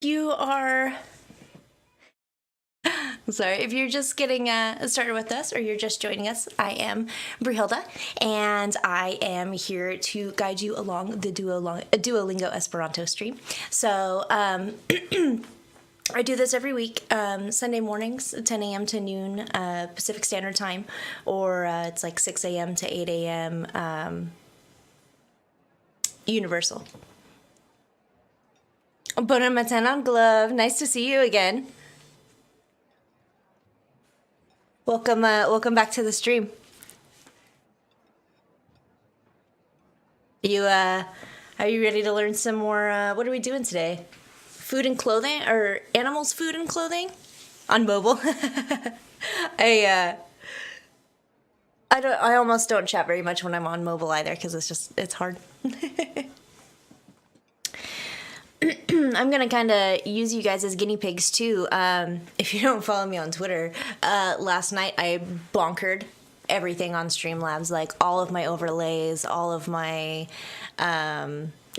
You are sorry if you're just getting started with us or you're just joining us. I am Brewhilda, and I am here to guide you along the Duolingo Esperanto stream. So I do this every week, Sunday mornings, 10 a.m. to noon Pacific Standard Time, or it's like 6 a.m. to 8 a.m. Universal. Bon matin on glove. Nice to see you again. Welcome back to the stream. Are you ready to learn some more? What are we doing today? Food and clothing, or animals, food and clothing, on mobile. I almost don't chat very much when I'm on mobile either, because it's hard. I'm gonna kind of use you guys as guinea pigs too. If you don't follow me on Twitter, last night I bonkered everything on Streamlabs, like all of my overlays, all of my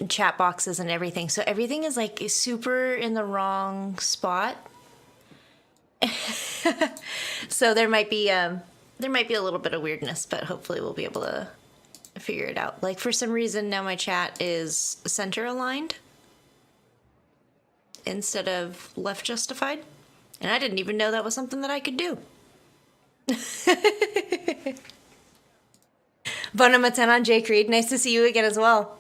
chat boxes and everything. So everything is like super in the wrong spot. So there might be a little bit of weirdness, but hopefully we'll be able to figure it out. Like for some reason now my chat is center aligned instead of left justified, and I didn't even know that was something that I could do. Bon matin on Jay Creed. Nice to see you again as well.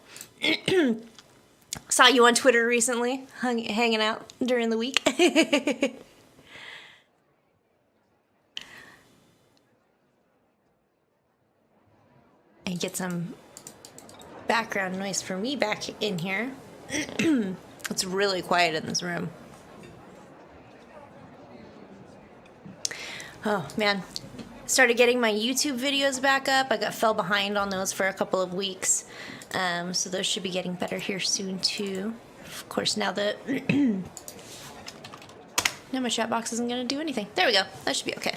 Saw you on Twitter recently, hanging out during the week. And get some background noise for me back in here. It's really quiet in this room. Oh man, started getting my YouTube videos back up. I fell behind on those for a couple of weeks, so those should be getting better here soon too. Of course, now that now my chat box isn't gonna do anything. There we go. That should be okay.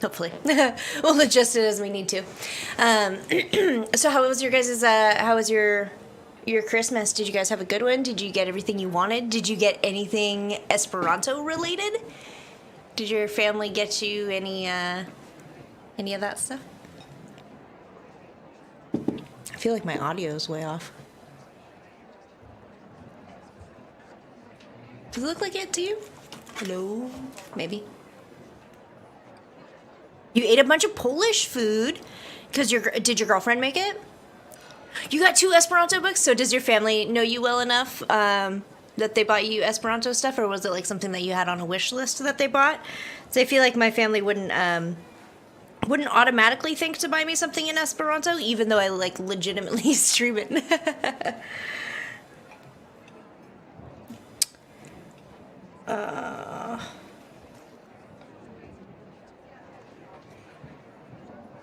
Hopefully. We'll adjust it as we need to. So how was your guys' how was your Christmas? Did you guys have a good one? Did you get everything you wanted? Did you get anything Esperanto related? Did your family get you any of that stuff? I feel like my audio is way off. Does it look like it to you? Hello? Maybe. You ate a bunch of Polish food because did your girlfriend make it? You got 2 Esperanto books, so does your family know you well enough that they bought you Esperanto stuff, or was it like something that you had on a wish list that they bought? So I feel like my family wouldn't automatically think to buy me something in Esperanto, even though I like legitimately stream it.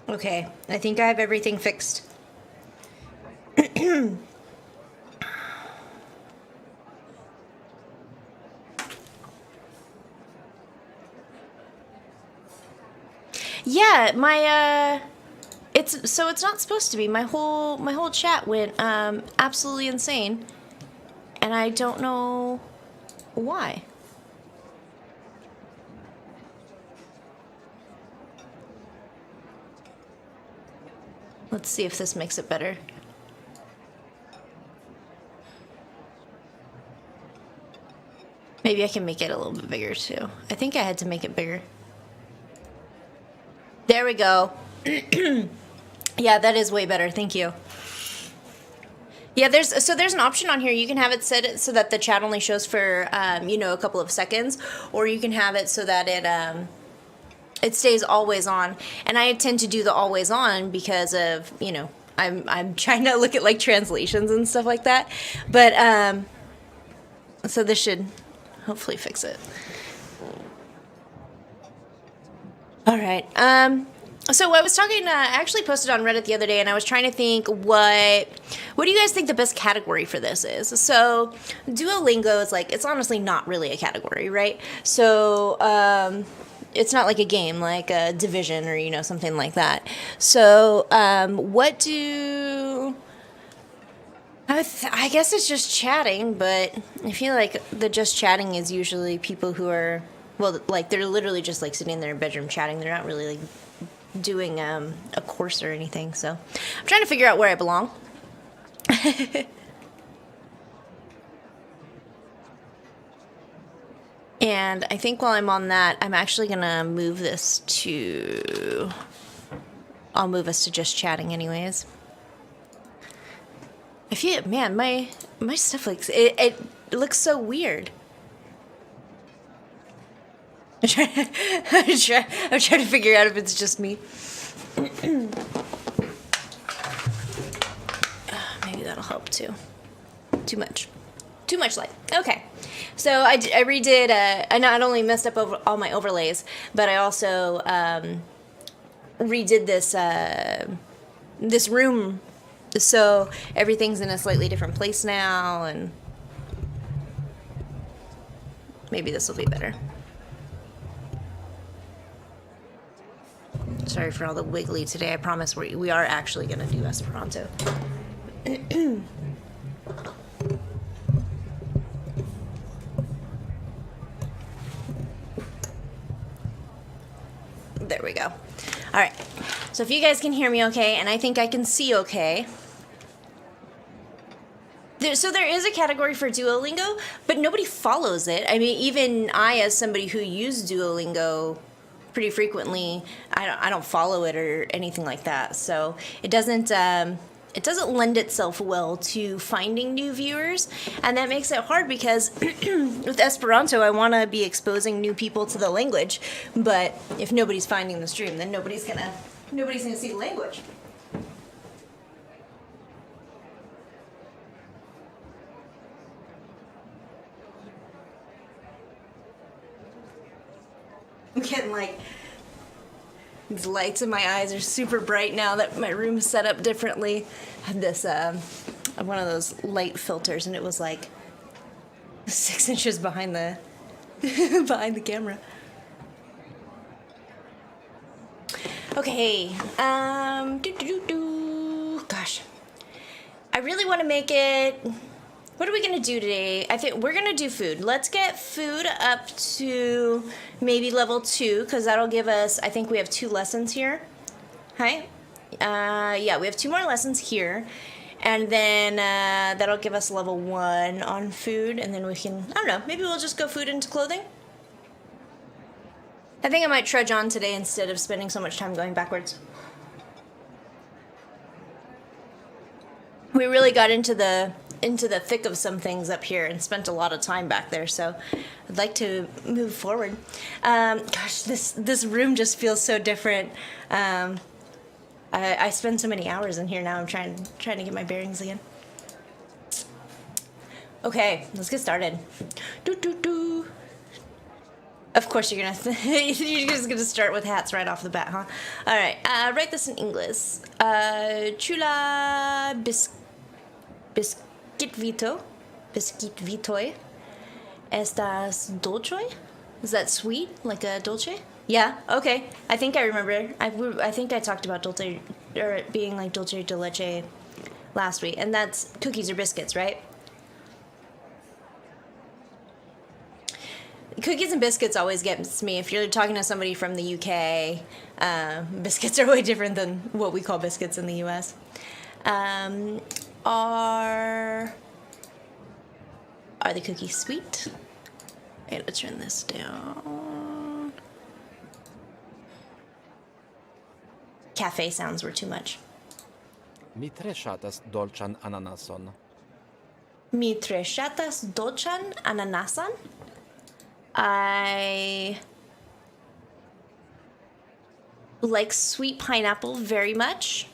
Okay, I think I have everything fixed. Yeah, my it's not supposed to be. My whole chat went absolutely insane, and I don't know why. Let's see if this makes it better. Maybe I can make it a little bit bigger too. I think I had to make it bigger. There we go. Yeah, that is way better. Thank you. Yeah, there's an option on here. You can have it set so that the chat only shows for a couple of seconds, or you can have it so that it stays always on. And I tend to do the always on because of, I'm trying to look at like translations and stuff like that. But so this should hopefully fix it. All right. So I was talking, I actually posted on Reddit the other day, and I was trying to think what do you guys think the best category for this is? So Duolingo is like, it's honestly not really a category, right? So it's not like a game, like a Division or, something like that. So what do I guess it's just chatting, but I feel like the just chatting is usually people who are, well, like they're literally just like sitting in their bedroom chatting. They're not really like doing a course or anything. So I'm trying to figure out where I belong. And I think while I'm on that, I'm actually gonna move this to. I'll move us to just chatting, anyways. I feel, man, my stuff looks it looks so weird. I'm trying to figure out if it's just me. Maybe that'll help too. Too much light. Okay, so I redid. I not only messed up over all my overlays, but I also redid this room, so everything's in a slightly different place now, and maybe this will be better. Sorry for all the wiggly today. I promise we are actually going to do Esperanto. There we go. All right. So if you guys can hear me okay, and I think I can see okay. So there is a category for Duolingo, but nobody follows it. I mean, even I, as somebody who used Duolingo pretty frequently, I don't follow it or anything like that. So it doesn't lend itself well to finding new viewers, and that makes it hard because with Esperanto, I want to be exposing new people to the language, but if nobody's finding the stream, then nobody's gonna see the language. I'm getting like, these lights in my eyes are super bright now that my room is set up differently. I had this, one of those light filters, and it was like 6 inches behind the, behind the camera. Okay, gosh. I really want to make it. What are we gonna do today? I think we're gonna do food. Let's get food up to maybe level 2, because that'll give us, I think we have 2 lessons here. Hi? Yeah, we have 2 more lessons here. And then that'll give us level 1 on food, and then we can, I don't know, maybe we'll just go food into clothing? I think I might trudge on today instead of spending so much time going backwards. We really got into the thick of some things up here and spent a lot of time back there, so I'd like to move forward. Gosh, this room just feels so different. I spend so many hours in here now. I'm trying to get my bearings again. Okay, let's get started. Of course you're just gonna start with hats right off the bat, huh? All right, write this in English. Chula biscuit vitoi. Estas dolce? Is that sweet, like a dolce? Yeah. Okay. I think I remember. I think I talked about dolce, or it being like dolce de leche last week, and that's cookies or biscuits, right? Cookies and biscuits always gets me. If you're talking to somebody from the UK, biscuits are way different than what we call biscuits in the US. Are the cookies sweet? Okay, let's turn this down. Cafe sounds were too much. Mi tre ŝatas dolĉan ananason. Mi tre ŝatas dolĉan ananasan. I like sweet pineapple very much.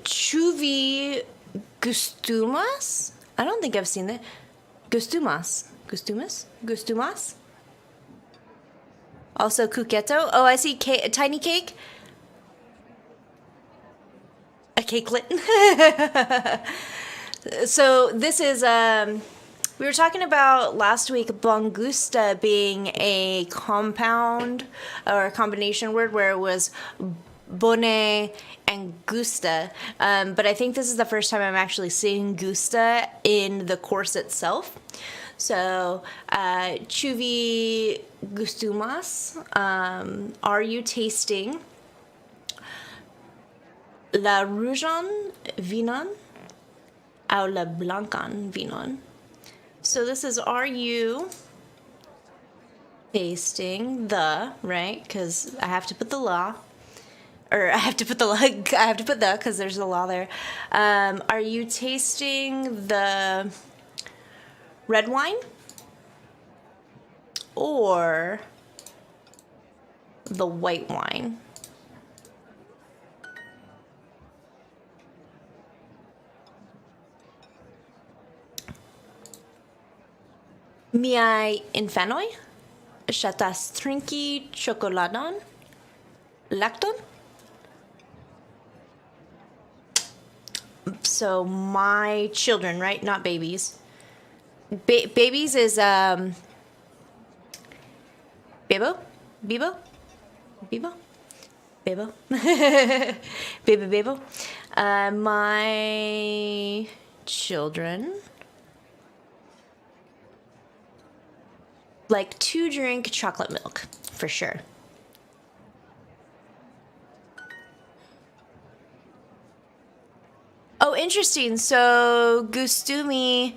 Chuvi gustumas? I don't think I've seen that. Gustumas. Also cuqueto. Oh, I see tiny cake. A cakelet. So this is we were talking about last week bongusta being a compound or a combination word where it was bone and gusta, but I think this is the first time I'm actually seeing gusta in the course itself. So chuvi gustumas, are you tasting la rougeon vinon au la blancan vinon? So this is, are you tasting the, right? Because I have to put the la, or I have to put the la, I have to put the, because there's a law there. Are you tasting the red wine or the white wine? Miai infanoi, shatas trinki chocoladon, lacton. So my children, right? Not babies. Babies is bebo, bebo, bebo, bebo, bebo. My children like to drink chocolate milk, for sure. Oh, interesting. So gustumi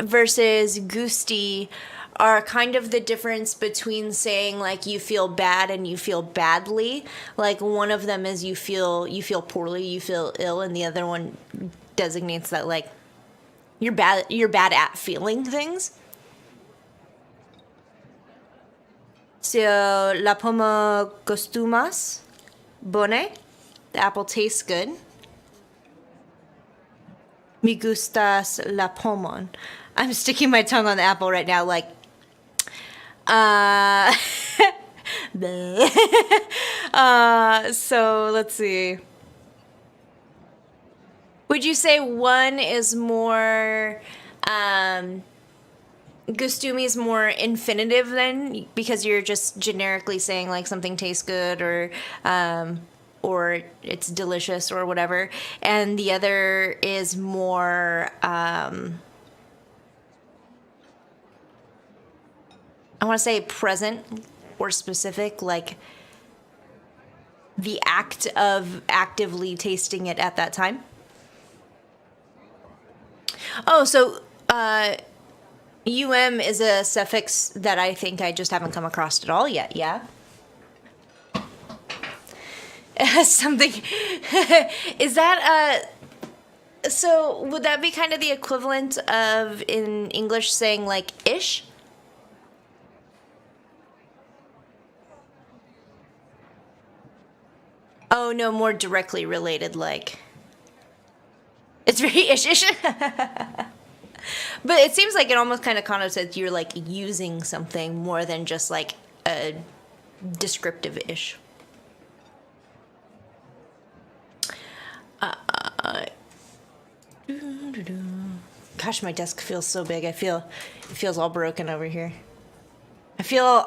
versus gusti are kind of the difference between saying like you feel bad and you feel badly. Like one of them is you feel poorly, you feel ill, and the other one designates that like you're bad at feeling things. So la pomme costumas bone. The apple tastes good. Me gustas la pomon. I'm sticking my tongue on the apple right now, like, so let's see. Would you say one is more, gustumi is more infinitive then, because you're just generically saying like something tastes good or it's delicious or whatever, and the other is more, I want to say present or specific, like the act of actively tasting it at that time? Oh, so is a suffix that I think I just haven't come across at all yet, yeah? Something, is that, so would that be kind of the equivalent of in English saying like ish? Oh, no, more directly related, like. It's very ish-ish. But it seems like it almost kind of connotes that you're, like, using something more than just, like, a descriptive-ish. Gosh, my desk feels so big. It feels all broken over here. I feel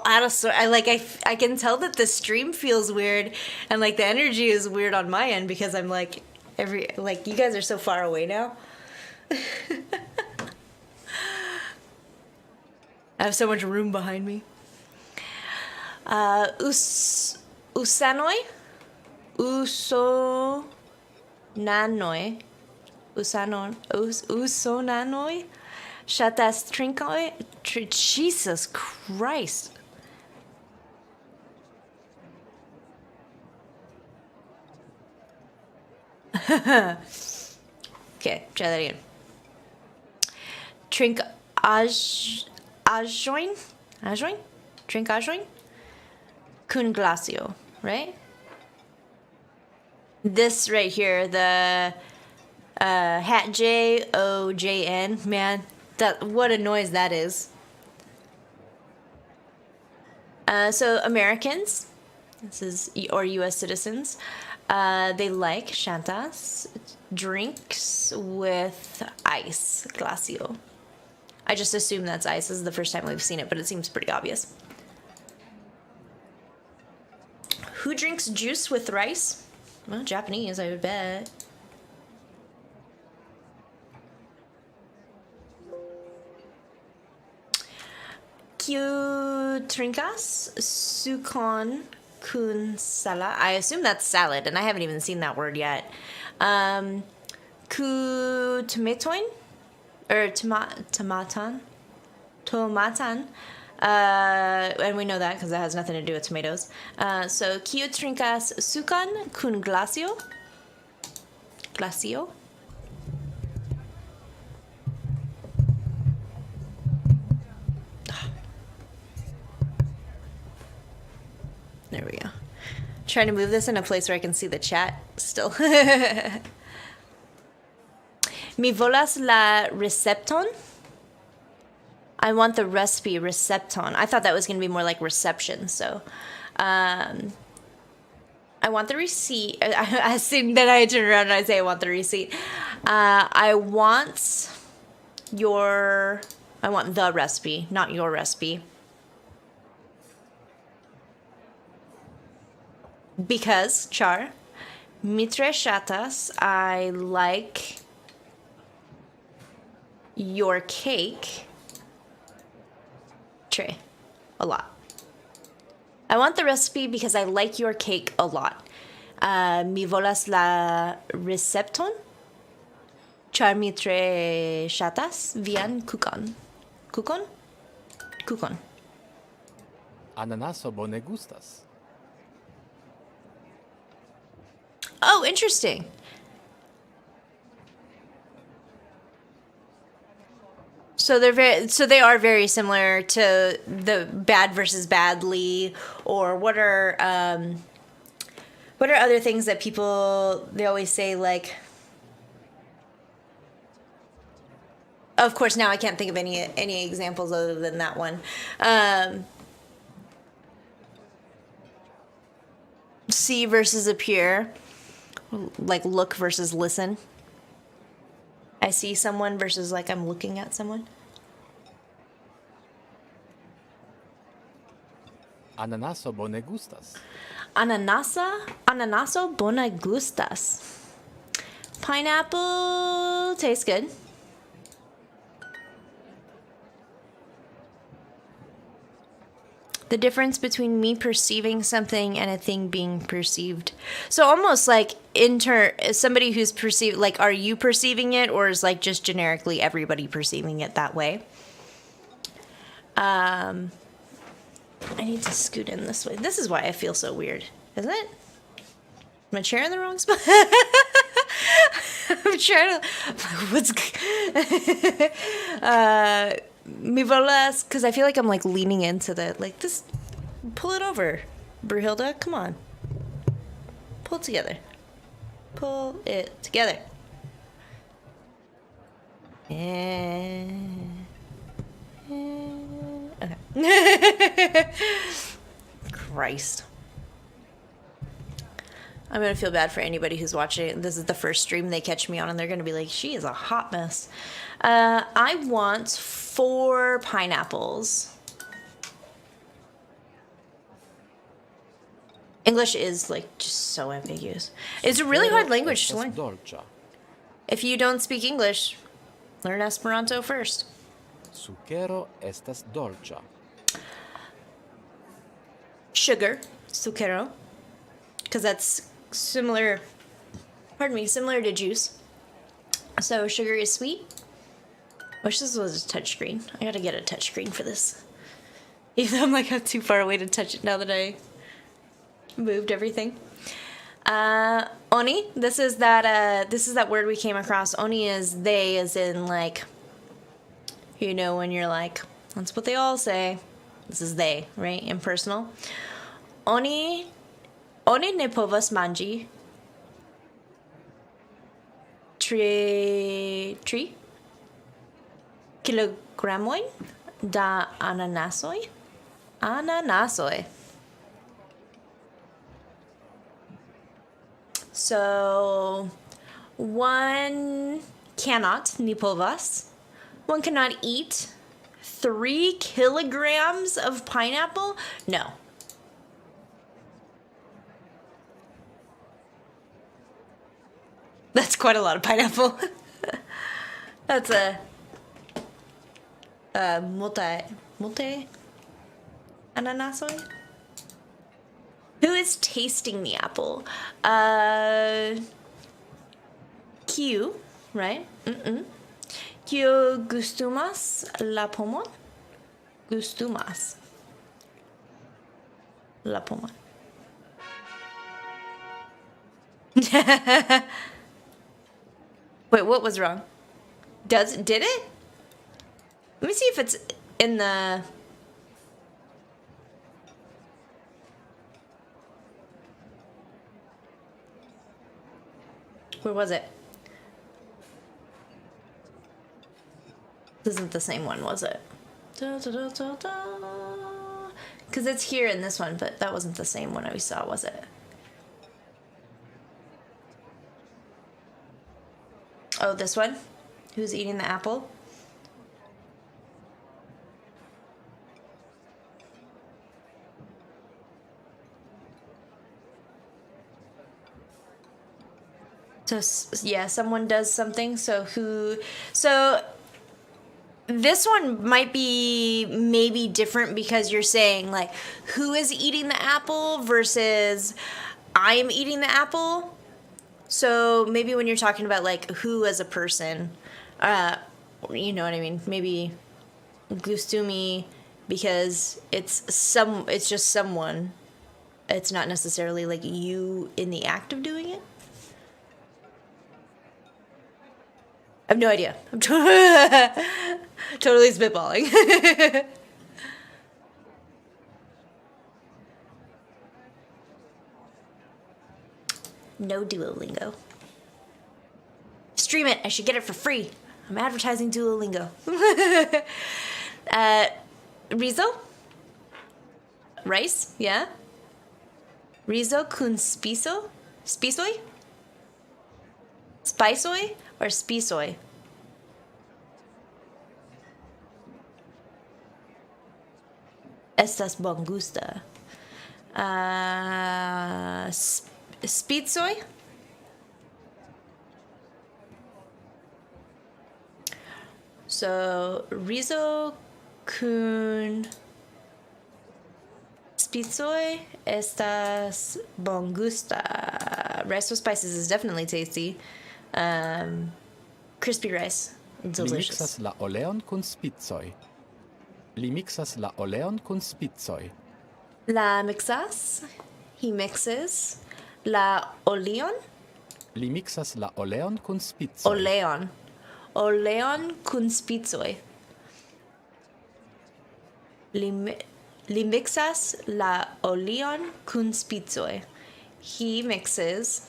out of sort. I can tell that the stream feels weird, and like the energy is weird on my end because I'm like you guys are so far away now. I have so much room behind me. Usanoi, usonanoi, usonanoi. Shatas trinkoi. Jesus Christ. Okay, try that again. Trink ajoin? Trink ajoin? Kun glacio, right? This right here, the hat J-O-J-N, man. What a noise that is. So Americans, This is or U.S. citizens. They like shantas, drinks with ice, glacio. I just assume that's ice. This is the first time we've seen it, but it seems pretty obvious. Who drinks juice with rice? Well, Japanese, I would bet. Kyu trinkas sukon kun sala. I assume that's salad, and I haven't even seen that word yet. Ku tomatoin? Or tomatan? Tomatan. And we know that because that has nothing to do with tomatoes. So, kyu trinkas sukan kun glacio? Glacio? There we go. Trying to move this in a place where I can see the chat still. Mi volas la recepton? I want the recipe recepton. I thought that was going to be more like reception. So, I want the receipt. I assume that I turn around and I say I want the receipt. I want the recipe, not your recipe. Because, Char, mitre shatas, I like your cake tray a lot. I want the recipe because I like your cake a lot. Mi volas la recepton? Char mitre shatas vian kukon. Kukon? Kukon. Ananaso bone gustas. Oh, interesting. So they are very similar to the bad versus badly, or what are other things that people they always say, like, of course now I can't think of any examples other than that one. See versus appear. Like look versus listen. I see someone versus like I'm looking at someone. Ananaso bone gustas. Ananaso bone gustas. Pineapple tastes good. The difference between me perceiving something and a thing being perceived. So almost like somebody who's perceived, like, are you perceiving it, or is like just generically everybody perceiving it that way? I need to scoot in this way. This is why I feel so weird, isn't it? Am I chair in the wrong spot? I'm trying to. What's. Mi volas, because I feel like I'm like leaning into like this. Pull it over, Brewhilda. Come on. Pull it together. Pull it together. Okay. Christ. I'm going to feel bad for anybody who's watching. This is the first stream they catch me on, and they're going to be like, she is a hot mess. I want 4 pineapples. English is like just so ambiguous. It's a really hard language to learn. Dolcia. If you don't speak English, learn Esperanto first. Sukero estas dolcia. Sugar, sukero, because that's similar to juice. So sugar is sweet. Wish this was a touchscreen. I gotta get a touchscreen for this. Even though I'm like too far away to touch it now that I moved everything. Oni, this is that word we came across. Oni is they, as in like, you know, when you're like, that's what they all say. This is they, right? Impersonal. Oni ne povas manĝi tri kilogramojn da ananasoj. Ananasoj. So one cannot, ni povas. One cannot eat 3 kilograms of pineapple? No. That's quite a lot of pineapple. That's a multi ananasoi. Who is tasting the apple? Kiu, right? Kiu gustumas la pomon? Gustumas la pomon. Wait, what was wrong? Did it? Let me see if it's in the... Where was it? This isn't the same one, was it? Because it's here in this one, but that wasn't the same one we saw, was it? Oh, this one? Who's eating the apple? So, yeah, someone does something. So this one might be maybe different because you're saying, like, who is eating the apple versus I am eating the apple. So maybe when you're talking about, like, who as a person, you know what I mean? Maybe gustumi because it's just someone. It's not necessarily, like, you in the act of doing it. I have no idea. I'm totally spitballing. No Duolingo. Stream it. I should get it for free. I'm advertising Duolingo. Riso? Rice? Yeah? Riso kun spiso? Spisoi? Spiceoi or spisoi? Estas bongusta. Spitsoi? So, riso kun spitsoi estas bongusta. Rice with spices is definitely tasty. Crispy rice. Delicious. Li mixas la oleon kun spicoj. Li mixas la oleon kun spicoj. La mixas. He mixes. La oleon. Li mixas la oleon kun spicoj. Oleon. Oleon kun spicoj. Li mixas la oleon kun spicoj. He mixes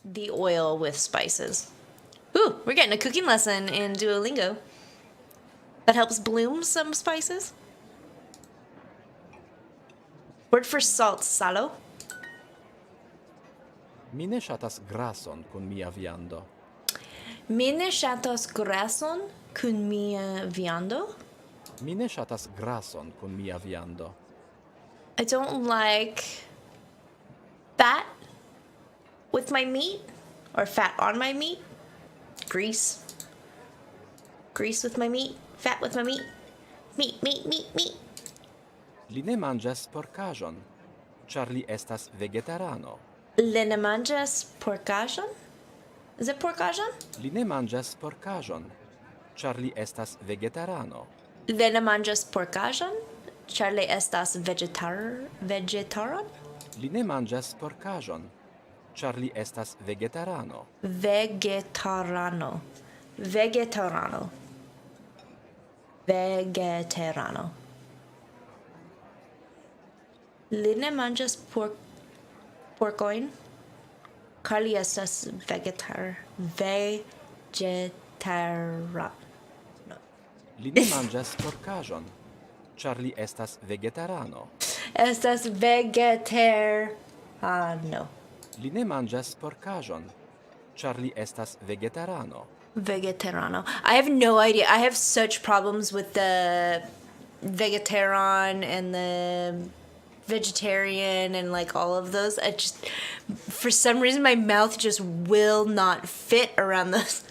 the oil with spices. Ooh, we're getting a cooking lesson in Duolingo. That helps bloom some spices. Word for salt, salo. Mi ne ŝatas grason kun mia viando. Mi ne ŝatas grason kun mia viando. Mi ne ŝatas grason kun mia viando. I don't like fat with my meat or fat on my meat. Grease. Grease with my meat. Fat with my meat. Meat. Li ne manĝas porkaĵon, ĉar li estas vegetarano. Li ne manĝas porkaĵon? Is it porkaĵon? Li ne manĝas porkaĵon, ĉar li estas vegetarano. Li ne manĝas porkaĵon? Ĉar li estas vegetaron? Li ne manĝas porkaĵon, ĉar li estas vegetarano. Vegetarano. Li ne manĝas porkojn, ĉar li estas vegetara. Li ne manĝas porkaĵon, ĉar li estas vegetarano. Estas vegetarano. No. Li ne manĝas porkaĵon, ĉar li estas vegetarano. Vegetarano. I have no idea. I have such problems with the vegetarian and the vegetarian and like all of those. I just, for some reason, my mouth just will not fit around those.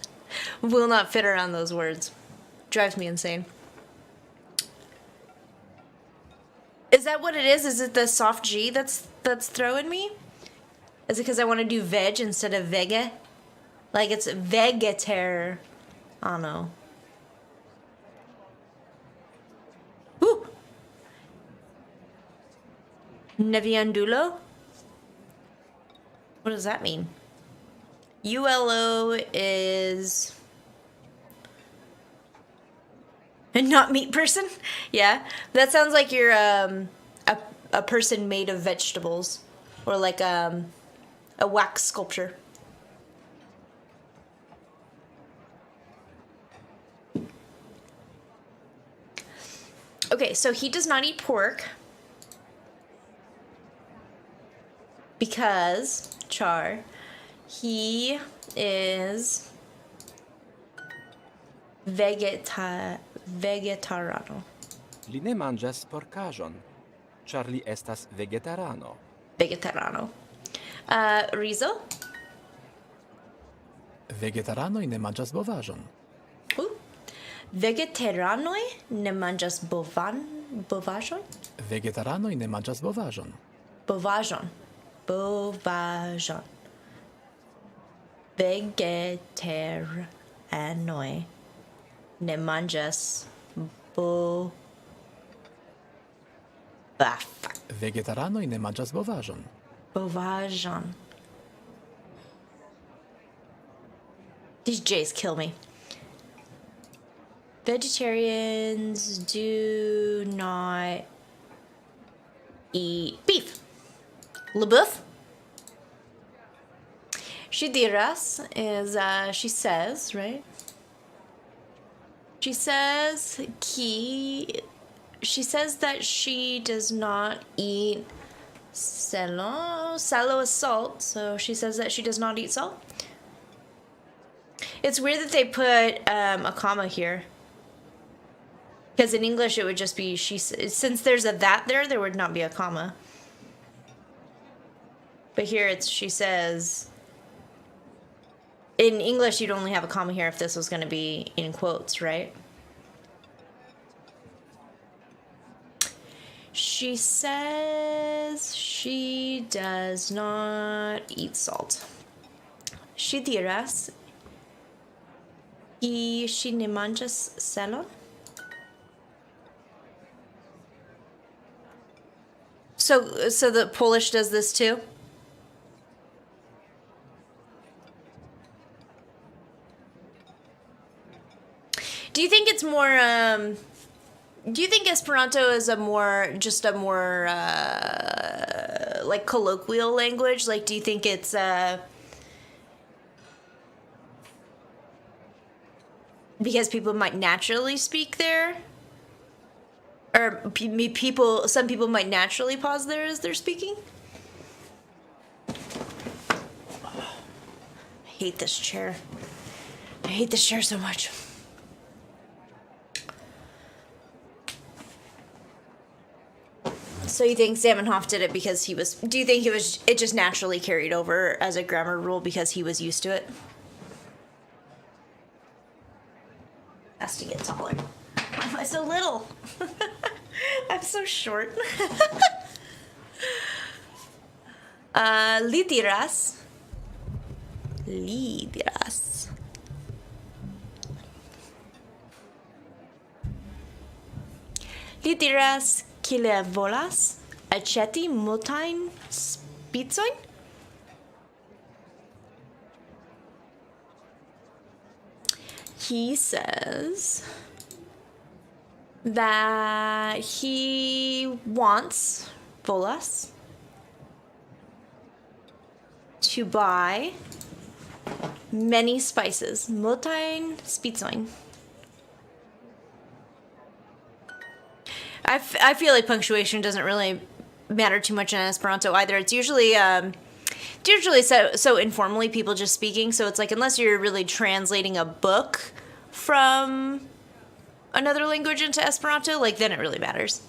Will not fit around those words. Drives me insane. Is that what it is? Is it the soft G that's throwing me? Is it because I want to do veg instead of vege? Like it's vegetar. I don't know. Ooh. Neviandulo? What does that mean? ULO is a not meat person? Yeah. That sounds like you're a person made of vegetables. Or like a wax sculpture. Okay, so he does not eat pork because, char, he is vegetarano. Li ne manĝas porkaĵon, ĉar li estas vegetarano. Vegetarano. Rizo? Vegetaranoj ne manĝas bovaĵon. Vegetaranoj ne manĝas bovaĵon? Vegetaranoj ne manĝas bovaĵon. Bovaĵon. Bovaĵon. Vegetaranoj ne manĝas Vegetaranoj ne manĝas bovaĵon. bovaĵon. These J's kill me. Vegetarians do not eat beef. LeBoeuf? She diras is, she says, right? She says she says that she does not eat salo. Salo is salt, so she says that she does not eat salt. It's weird that they put a comma here. Because in English it would just be she. Since there's a that there would not be a comma. But here it's she says. In English, you'd only have a comma here if this was going to be in quotes, right? She says she does not eat salt. She diras y she ne manĝas salon. So the Polish does this too? Do you think it's more, do you think Esperanto is a more like colloquial language? Like, do you think it's, because people might naturally speak there? Or some people might naturally pause there as they're speaking? I hate this chair. I hate this chair so much. So you think Zamenhof did it because he was... Do you think it just naturally carried over as a grammar rule because he was used to it? Has to get taller. Why am I so little? I'm so short. Litiras. Litiras. Litiras kile volas aĉeti multajn spicojn? He says that he wants volas to buy many spices, multajn spicojn. I feel like punctuation doesn't really matter too much in Esperanto either. It's usually so informally, people just speaking. So it's like unless you're really translating a book from another language into Esperanto, like then it really matters.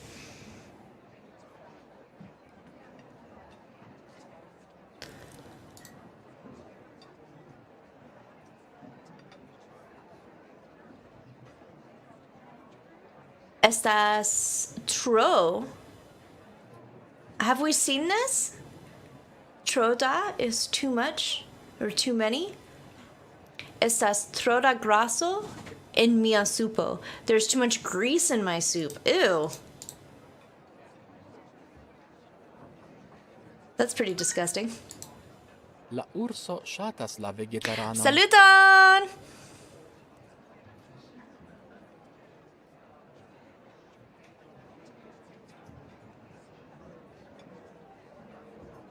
Estas tro. Have we seen this? Tro da is too much or too many. Estas tro da graso en mia supo. There's too much grease in my soup. Ew. That's pretty disgusting. La urso ŝatas la vegetaranon. Saluton!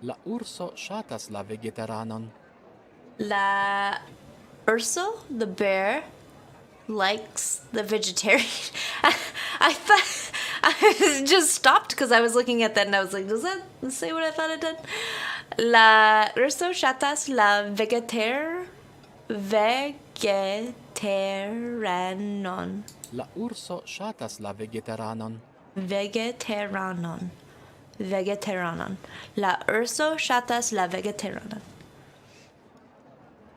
La urso ŝatas la vegetaranon. La urso, the bear, likes the vegetarian. I thought I just stopped because I was looking at that and I was like, does that say what I thought it did? La urso ŝatas la vegetaranon. La urso ŝatas la vegetaranon. Vegetaranon. Vegetaranon. La urso ŝatas la vegetaranon.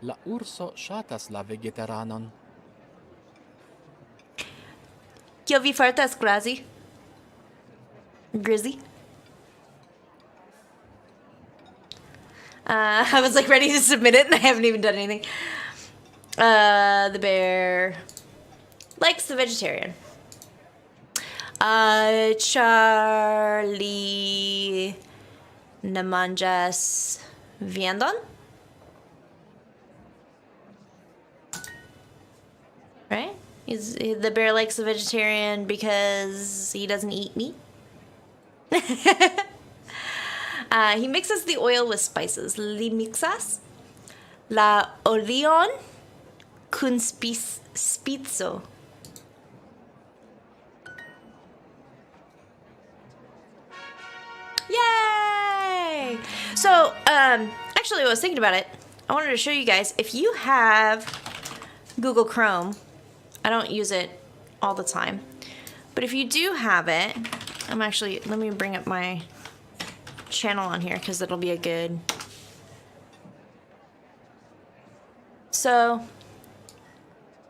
La urso ŝatas la vegetaranon. Kio vi fartas, Grazi? Grizzy? I was like ready to submit it and I haven't even done anything. The bear likes the vegetarian. Charlie ne manĝas viandon? Right? The bear likes the vegetarian because he doesn't eat meat. He mixes the oil with spices. Li mixas la olion kun spizo. Yay! So, actually, I was thinking about it. I wanted to show you guys. If you have Google Chrome, I don't use it all the time, but if you do have it, let me bring up my channel on here because it'll be a good. So,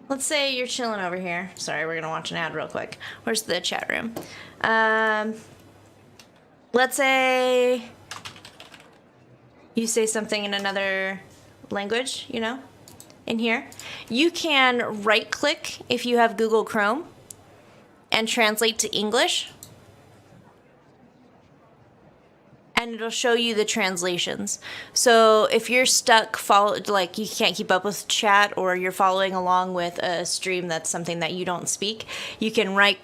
let's say you're chilling over here. Sorry, we're gonna watch an ad real quick. Where's the chat room? Let's say you say something in another language, you know, in here. You can right click if you have Google Chrome and translate to English. And it'll show you the translations. So if you're stuck, like you can't keep up with chat or you're following along with a stream that's something that you don't speak, you can right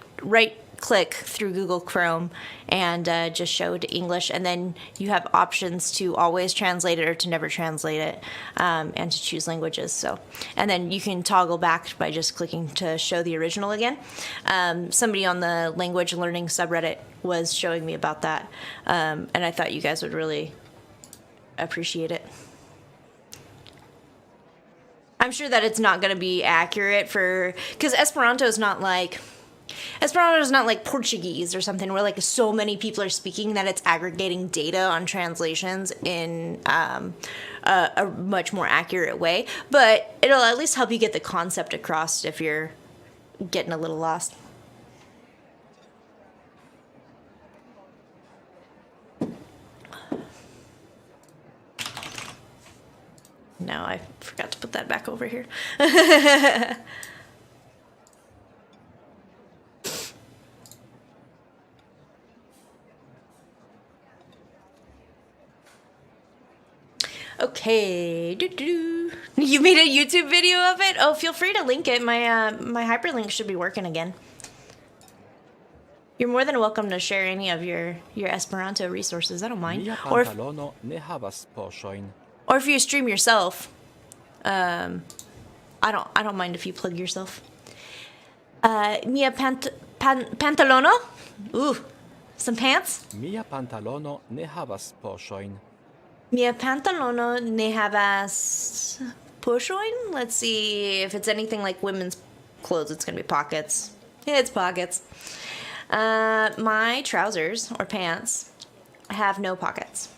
click through Google Chrome and just show to English, and then you have options to always translate it or to never translate it, and to choose languages. So, and then you can toggle back by just clicking to show the original again. Somebody on the language learning subreddit was showing me about that, and I thought you guys would really appreciate it. I'm sure that it's not going to be accurate because Esperanto is not like Portuguese or something where like so many people are speaking that it's aggregating data on translations in a much more accurate way. But it'll at least help you get the concept across if you're getting a little lost. No, I forgot to put that back over here. Okay. You made a YouTube video of it? Oh, feel free to link it. My hyperlink should be working again. You're more than welcome to share any of your Esperanto resources. I don't mind. Mia Or pantalono ne havas poŝojn. if you stream yourself, I don't mind if you plug yourself. Mia pantalono? Ooh, Some pants? Mia pantalono ne havas poŝojn. Mia pantalono ne havas poŝojn? Let's see if it's anything like women's clothes. It's gonna be pockets. Yeah, it's pockets. My trousers or pants have no pockets.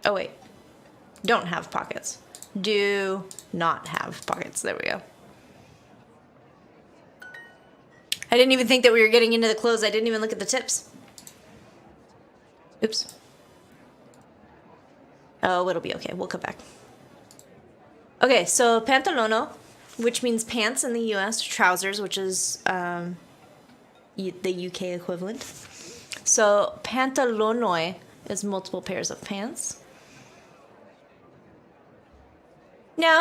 Oh wait, don't have pockets. Do not have pockets. There we go. I didn't even think that we were getting into the clothes. I didn't even look at the tips. Oops. Oh, it'll be okay. We'll come back. Okay, so pantalono, which means pants in the US, trousers, which is the UK equivalent. So pantalonoi is multiple pairs of pants. No,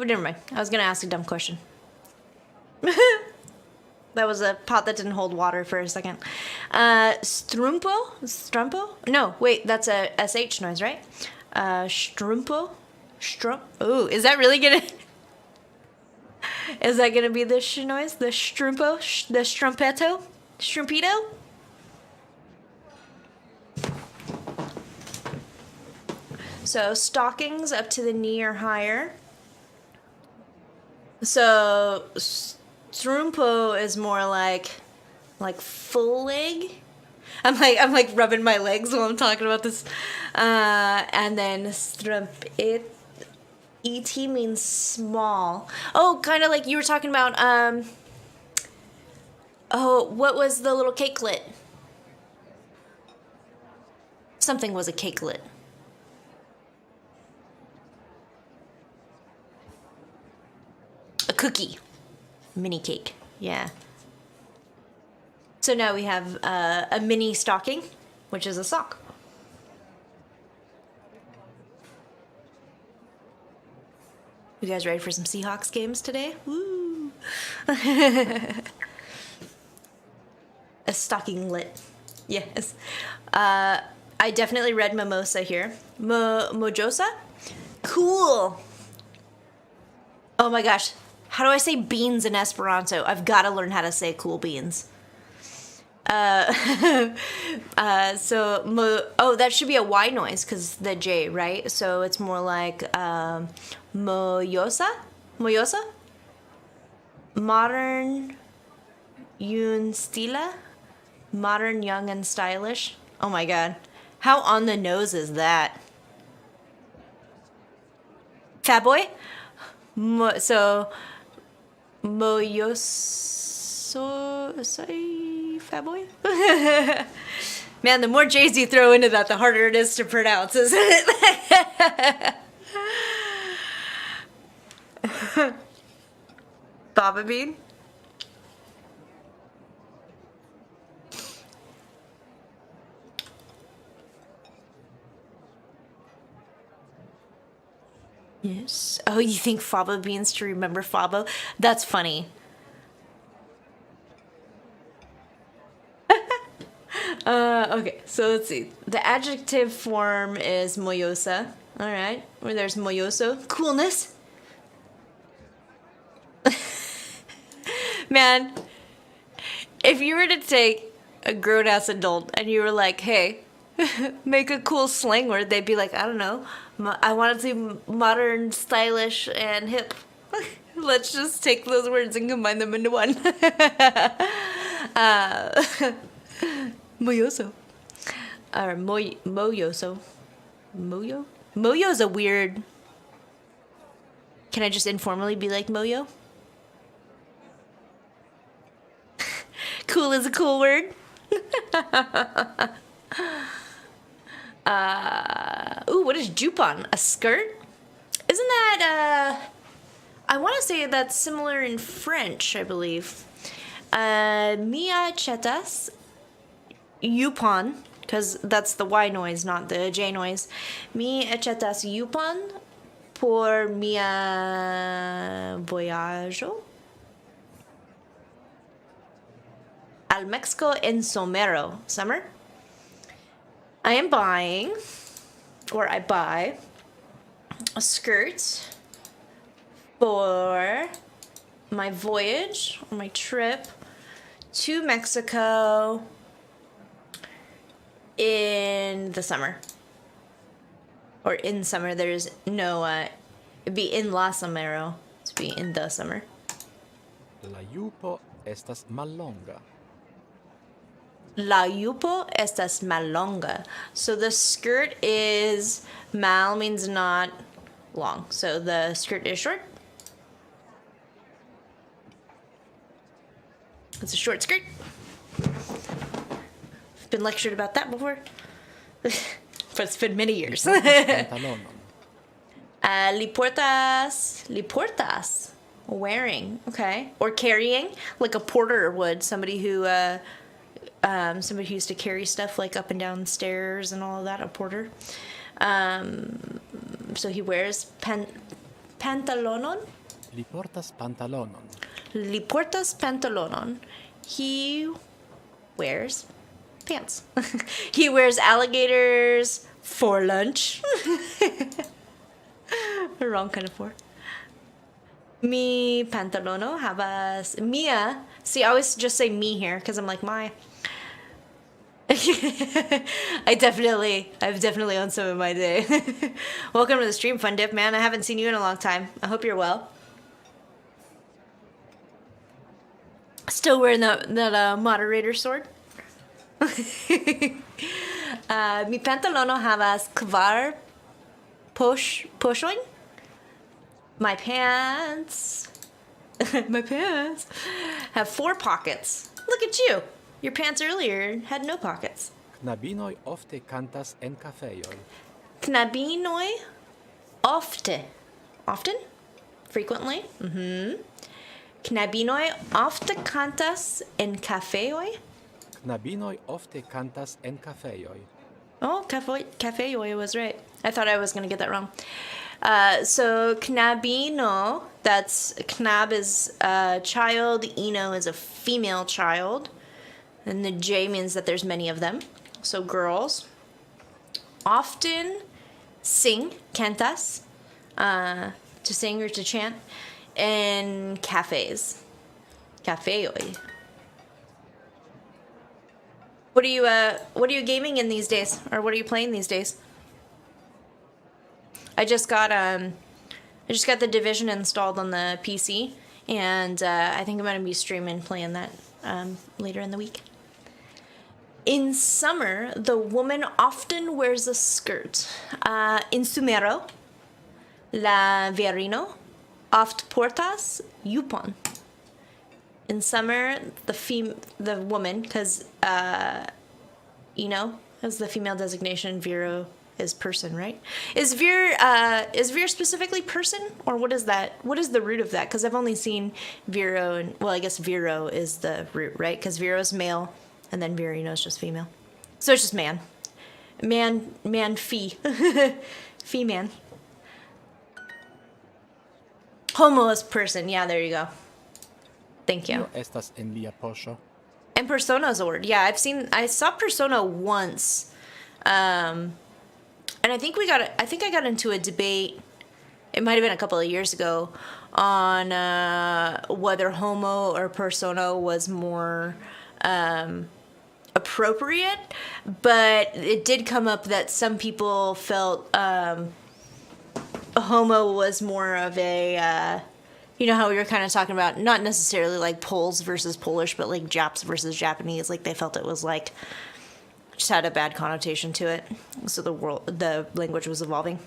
never mind. I was gonna ask a dumb question. That was a pot that didn't hold water for a second. Strumpo? Strumpo? No, wait, that's a SH noise, right? Strumpo? Oh, is that really gonna... Is that gonna be the sh noise? The strumpo? The strumpetto? Strumpito? So stockings up to the knee or higher. So strumpo is more like full leg. I'm like rubbing my legs while I'm talking about this. And then strumpet, et means small. Oh, kind of like you were talking about. Oh, what was the little cakelet? Something was a cakelet. A cookie. Mini cake. Yeah. So now we have a mini stocking, which is a sock. You guys ready for some Seahawks games today? Woo! A stocking lit. Yes. I definitely read mimosa here. Mojosa? Cool. Oh my gosh. How do I say beans in Esperanto? I've got to learn how to say cool beans. Oh, that should be a Y noise because the J, right? So it's more like moyosa? Moyosa? Modern, yun stila? Modern, young, and stylish. Oh my god. How on the nose is that? Fat boy? Moyoso, sorry, fat boy? Man, the more J's you throw into that, the harder it is to pronounce, isn't it? Baba bean? Yes. Oh, you think fava beans to remember fava? That's funny. Okay, so let's see. The adjective form is moyosa. All right. Or there's moyoso. Coolness. Man, if you were to take a grown-ass adult and you were like, hey, make a cool slang word, they'd be like, I don't know. I want it to be modern, stylish, and hip. Let's just take those words and combine them into one. Moyoso. Or moyoso. Moyo? Moyo is a weird... Can I just informally be like moyo? Cool is a cool word. Ooh, what is jupon? A skirt? Isn't that, I want to say that's similar in French, I believe. Mia chetas, jupon, because that's the Y noise, not the J noise. Mi chetas jupon por mia voyaggio al Mexico en somero. Summer? I am buying, or I buy, a skirt for my voyage, or my trip to Mexico in the summer. Or in summer, there's no, it'd be in la somero. It'd be in the summer. La jupo estas mallonga. La jupo estas mallonga. So the skirt is, mal means not long. So the skirt is short. It's a short skirt. I've been lectured about that before. But it's been many years. Pantalonon. Liportas. Wearing. Okay. Or carrying, like a porter would. Somebody who used to carry stuff like up and down stairs and all of that, a porter. So he wears pantalonon. Liportas pantalonon. Liportas pantalonon. He wears pants. He wears alligators for lunch. The wrong kind of for. Mi pantalono havas mia. See, I always just say me here because I'm like my. I've definitely owned some in my day. Welcome to the stream, Fun Dip, man. I haven't seen you in a long time. I hope you're well. Still wearing that moderator sword. Mi pantalono havas kvar poŝojn. My pants. My pants have 4 pockets. Look at you. Your pants earlier had no pockets. Knabinoj ofte cantas en kafejoj. Knabinoj ofte. Often? Frequently? Mm-hmm. Knabinoj ofte cantas en kafejoj. Knabinoj ofte cantas en kafejoj. Oh, kafejoj was right. I thought I was going to get that wrong. So knabino, that's knab is a child, ino is a female child, and the J means that there's many of them. So girls often sing, cantas, to sing or to chant, in cafes. Cafeoi. What are you gaming in these days, or what are you playing these days? I just got the Division installed on the PC, and I think I'm gonna be streaming playing that later in the week. In summer, the woman often wears a skirt. In sumero, la virino oft portas jupon. In summer, the woman, because as the female designation, viro is person, right? Is vir specifically person, or what is that? What is the root of that? Because I've only seen viro, and well, I guess viro is the root, right? Because viro is male, and then virino is just female. So it's just man, fee, fee man. Homo is person. Yeah, there you go. Thank you. Kio estas en lia poŝo? And persona is a word. Yeah, I saw persona once. And I think I got into a debate, it might have been a couple of years ago, on whether homo or persona was more appropriate, but it did come up that some people felt homo was more of a, you know how we were kind of talking about, not necessarily like Poles versus Polish, but like Japs versus Japanese, like they felt it was like, just had a bad connotation to it. So the language was evolving.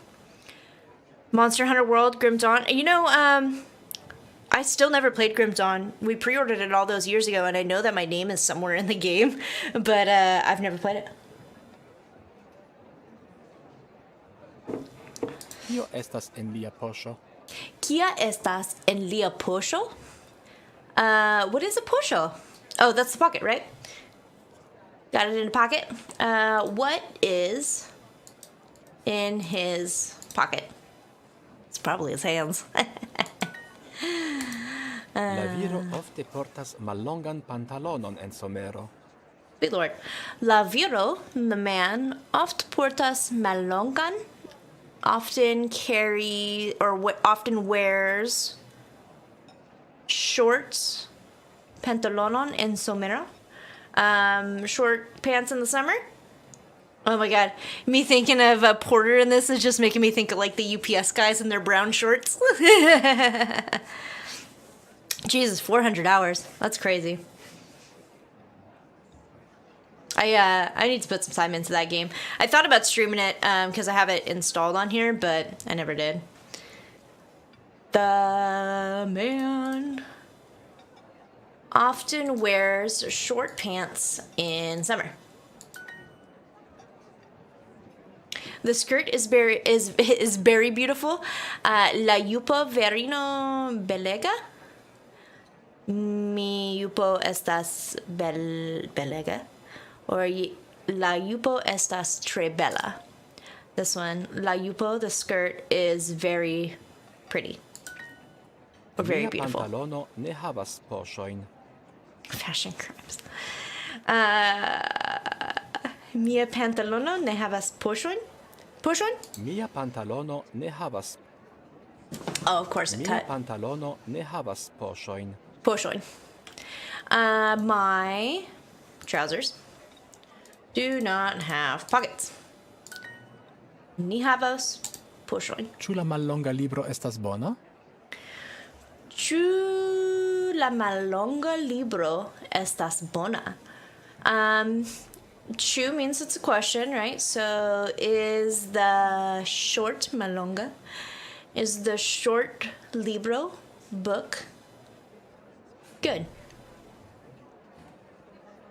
Monster Hunter World, Grim Dawn. You know, I still never played Grim Dawn. We pre-ordered it all those years ago, and I know that my name is somewhere in the game, but I've never played it. Kio estas en lia poŝo? Kia estas en lia poŝo? What is a poŝo? Oh, that's the pocket, right? Got it in a pocket. What is in his pocket? It's probably his hands. La viro ofte portas mallongan pantalonon en somero. Good Lord. La viro, the man, oft portas mallongan, often often wears shorts pantalonon en somero. Short pants in the summer. Oh my god. Me thinking of a Porter in this is just making me think of like the UPS guys in their brown shorts. Jesus, 400 hours. That's crazy. I need to put some time into that game. I thought about streaming it because I have it installed on here, but I never did. The man often wears short pants in summer. The skirt is very beautiful. La yupo verino belega. Mi yupo estas belega. Or la yupo estas tre bella. This one, la yupo, the skirt is very pretty. Or very beautiful. Mia pantalono ne havas poŝojn. Fashion crimes. Mia pantalono ne havas poŝojn. Poŝojn? Mia pantalono ne havas. Oh, of course it Mia cut. pantalono ne havas poŝojn. Poŝojn. My trousers do not have pockets. Ni havas poŝojn. Ĉu la mallonga libro estas bona? Ĉu la mallonga libro estas bona? Chu means it's a question, right? So is the short mallonga? Is the short libro book good?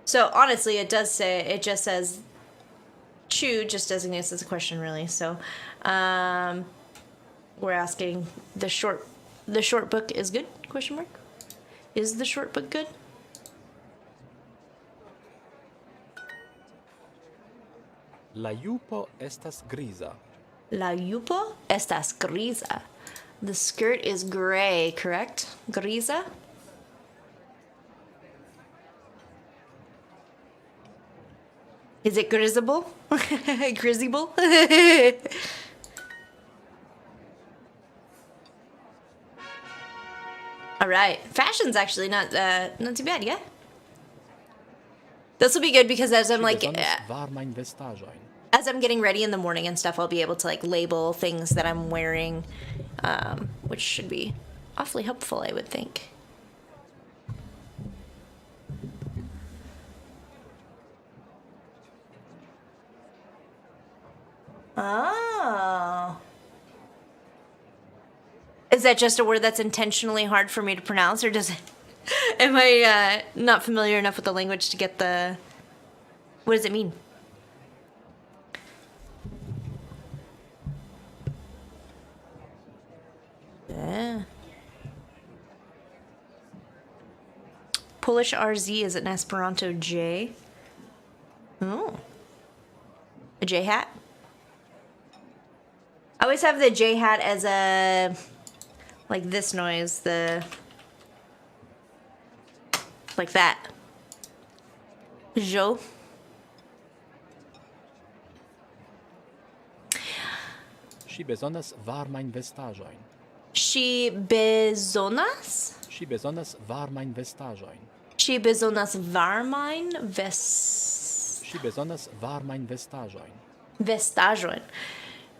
So honestly, it just says Chu just designates as a question, really. So we're asking the short book is good? Question mark. Is the short book good? La jupo estas griza. La jupo estas griza. The skirt is gray, correct? Griza? Is it grizzable? Grizzable? All right. Fashion's actually not too bad, yeah? This will be good because as I'm like... Bezonas varmajn vestaĵojn. as I'm getting ready in the morning and stuff, I'll be able to like label things that I'm wearing, which should be awfully helpful, I would think. Oh. Is that just a word that's intentionally hard for me to pronounce, or does it, am I not familiar enough with the language to get the... What does it mean? Yeah. Polish RZ is an Esperanto J. Oh. A J hat? I always have the J hat as a... like this noise, the... like that. Jo. Ŝi bezonas varmajn vestaĵojn. Ŝi bezonas? Ŝi bezonas varmajn vestaĵojn. Ŝi bezonas varmajn Ŝi bezonas varmajn vestaĵojn. vestaĵojn.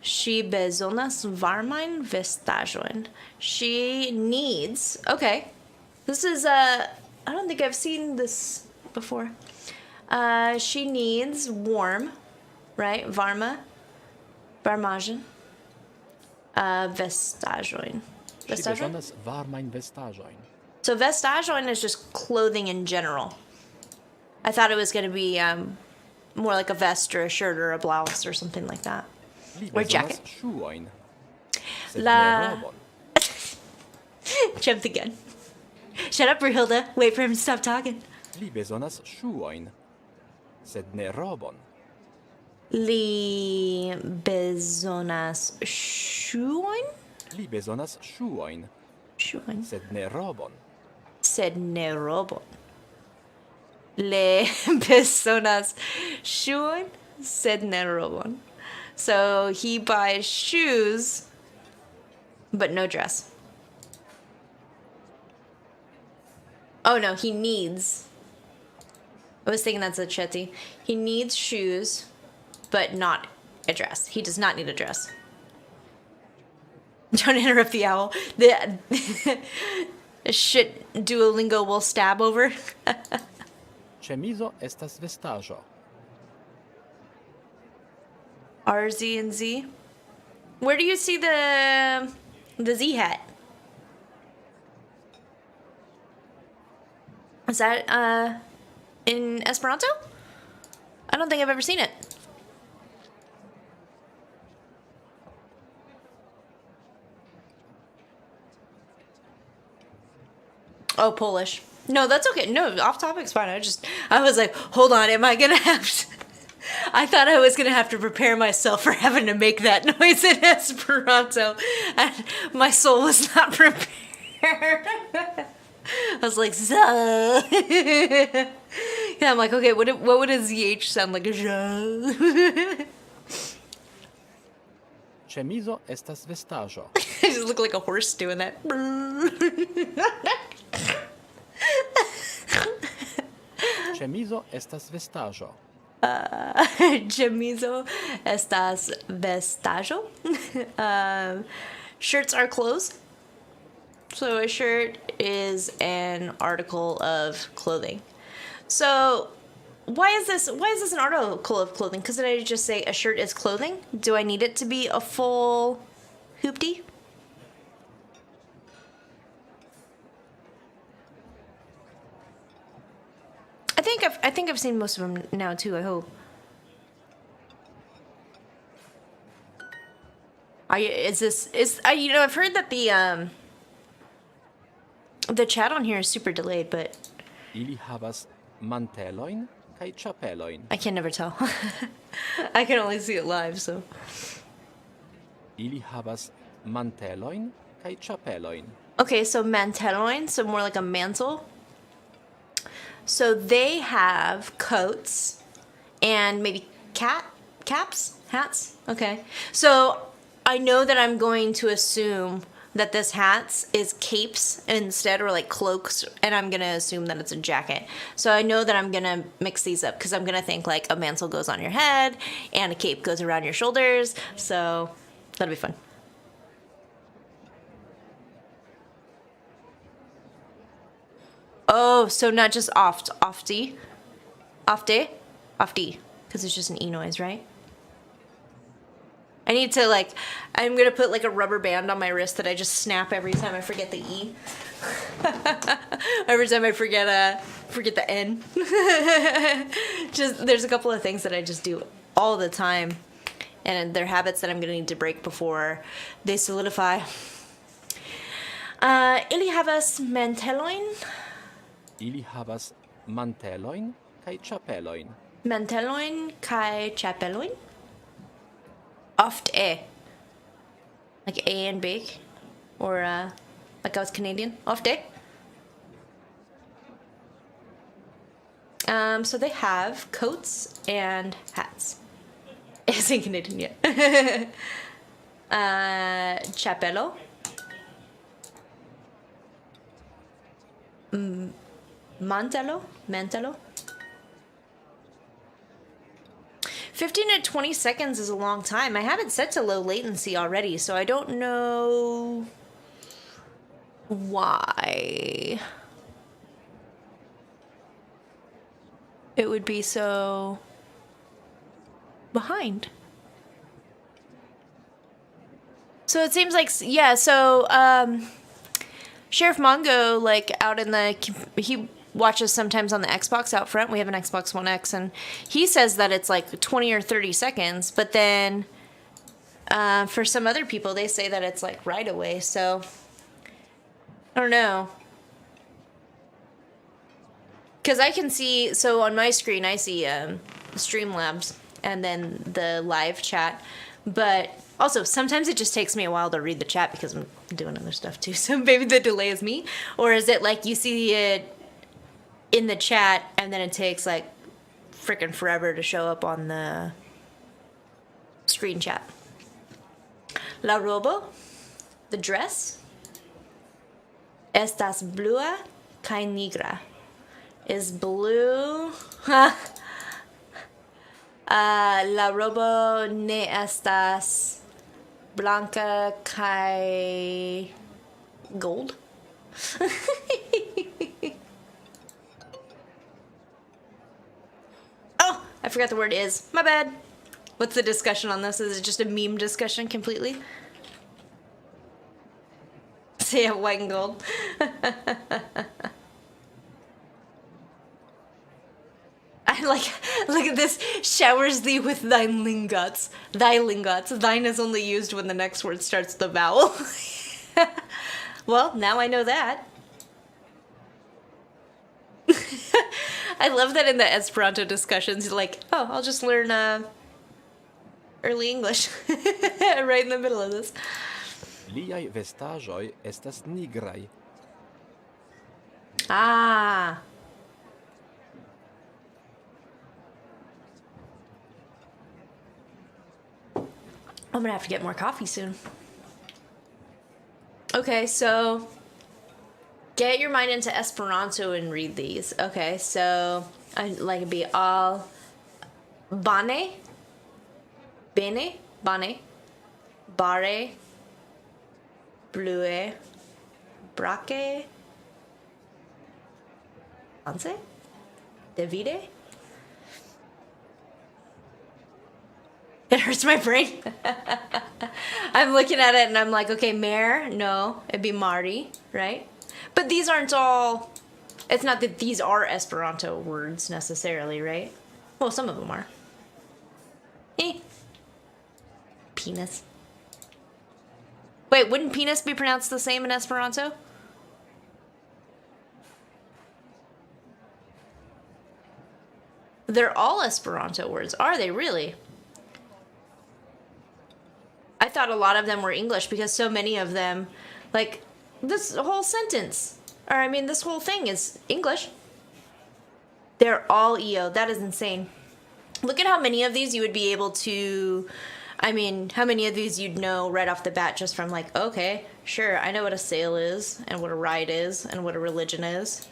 She bezonas varmajn vestaĵojn. She needs... Okay. This is... I don't think I've seen this before. She needs warm, right? Varma. Varmaĵon. Vestaĵojn. Ŝi bezonas varmajn vestaĵojn. So vestaĵojn is just clothing in general. I thought it was going to be more like a vest or a shirt or a blouse or something like that. Li Or bezonas jacket. ŝuojn. Sed La- ne robon. Jump the gun. Shut up, Brewhilda. Wait for him to stop talking. Li bezonas ŝuojn. Sed ne robon. Li bezonas ŝuojn? Li bezonas ŝuojn. Ŝuojn. Sed ne robon. Sed ne robon. Le bezonas ŝuojn, sed ne robon. So he buys shoes, but no dress. Oh no, he needs. I was thinking that's a Chetty. He needs shoes, but not a dress. He does not need a dress. Don't interrupt the owl. The shit Duolingo will stab over. Ĉemizo estas vestaĵo. R, Z, and Z. Where do you see the Z hat? Is that in Esperanto? I don't think I've ever seen it. Oh, Polish. No, that's okay. No, off topic's fine. I was like, hold on, am I gonna have to... I thought I was gonna have to prepare myself for having to make that noise in Esperanto, and my soul was not prepared. I was like, "Zuh." Yeah, I'm like, okay, what would a ZH sound like? Ĉemizo estas vestaĵo. I just look like a horse doing that. Ĉemizo estas vestaĵo. Chemizo estas vestaĵo. Shirts are clothes. So a shirt is an article of clothing. So why is this an article of clothing? Because did I just say a shirt is clothing? Do I need it to be a full hoopty? I think I've seen most of them now too. I hope. I've heard that the chat on here is super delayed, but Ili havas mantelojn kaj ĉapelojn. I can never tell. I can only see it live, so. Ili havas mantelojn kaj ĉapelojn. Okay, so mantelojn, so more like a mantle. So they have coats and maybe caps, hats. Okay. So I know that I'm going to assume that this hats is capes instead, or like cloaks, and I'm going to assume that it's a jacket. So I know that I'm going to mix these up because I'm going to think like a mantle goes on your head and a cape goes around your shoulders. So that'll be fun. Oh, so not just ofty, because it's just an E noise, right? I need to I'm gonna put like a rubber band on my wrist that I just snap every time I forget the E. Every time I forget the N. There's a couple of things that I just do all the time, and they're habits that I'm gonna need to break before they solidify. Ili havas mantelojn. Ili havas mantelojn kaj ĉapelojn. Mantelojn kaj ĉapelojn. Ofte. Like A and bake. Or like I was Canadian. Ofte. So they have coats and hats. Isn't Canadian yet. Chapello. Mantello. 15 to 20 seconds is a long time. I have it set to low latency already, so I don't know why it would be so behind. So it seems like, yeah, so Sheriff Mongo, out in he watches sometimes on the Xbox out front. We have an Xbox One X, and he says that it's 20 or 30 seconds, but then for some other people, they say that it's right away, so I don't know. Because I can see, so on my screen, I see Streamlabs and then the live chat, but also sometimes it just takes me a while to read the chat because I'm doing other stuff too, so maybe the delay is me, or is it you see it in the chat and then it takes freaking forever to show up on the screen chat. La robo, the dress, estas blua Kai nigra is blue. La robo ne estas blanca kai gold. Oh, I forgot the word is. My bad. What's the discussion on this? Is it just a meme discussion completely? So yeah, white and gold. I like, look at this. Showers thee with thine lingots. Thy lingots. Thine is only used when the next word starts with a vowel. Well, now I know that. I love that in the Esperanto discussions, you're like, oh, I'll just learn early English. Right in the middle of this. Liaj vestaĵoj estas nigraj. Ah. I'm gonna have to get more coffee soon. Okay, so get your mind into Esperanto and read these. Okay, so I like it be all bane, bene, bane, bare, blue, braque, anse, devide. It hurts my brain. I'm looking at it and I'm like, okay, mare, no, it'd be Marty, right? But these aren't all, it's not that these are Esperanto words necessarily, right? Well, some of them are. Penis. Wait, wouldn't penis be pronounced the same in Esperanto? They're all Esperanto words, are they really? I thought a lot of them were English because so many of them, like this whole sentence, or I mean this whole thing is English. They're all EO. That is insane. Look at how many of these you would be able to, I mean, how many of these you'd know right off the bat just from like, okay, sure, I know what a sale is and what a ride is and what a religion is.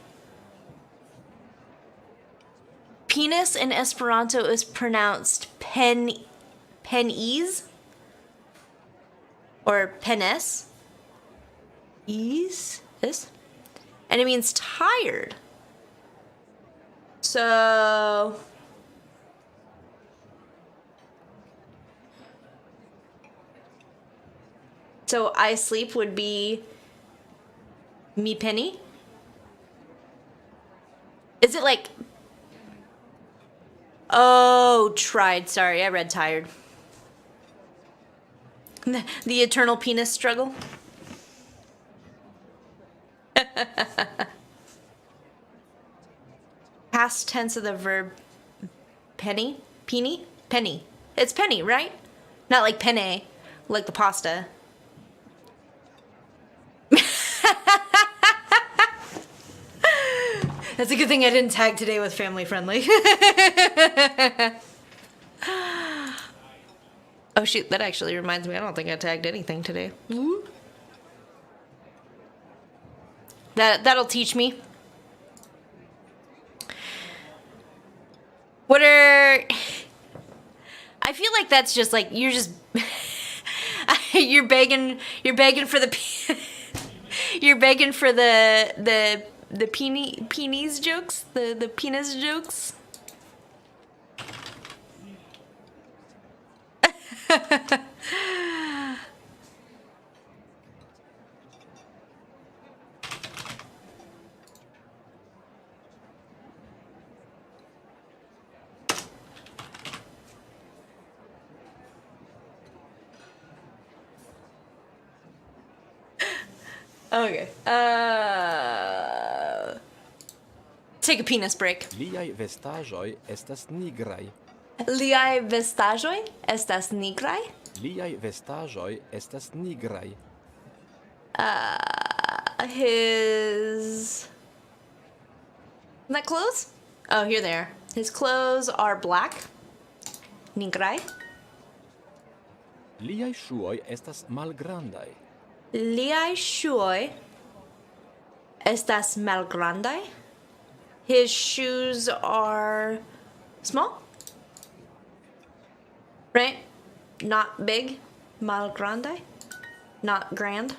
Penis in Esperanto is pronounced penese. Or penis, ease, this, and it means tired. So, I sleep would be me penny. Is it like, oh, tried, sorry, I read tired. The eternal penis struggle. Past tense of the verb penny? Penny? Penny. It's penny, right? Not like penne, like the pasta. That's a good thing I didn't tag today with family friendly. Oh shoot, that actually reminds me, I don't think I tagged anything today. Ooh. That'll teach me. What are, I feel like that's just like, you're just, you're begging for the, you're begging for the penis jokes, the penis jokes. Okay. Take a penis break. Liaj vestaĵoj estas nigraj. Liaj vestaĵoj estas nigraj? Liaj vestaĵoj estas nigraj. His... Isn't that clothes? Oh, here they are. His clothes are black. Nigraj. Liaj ŝuoj estas malgrandaj. Liaj ŝuoj estas malgrandaj. His shoes are small, right? Not big. Malgrandaj, not grand.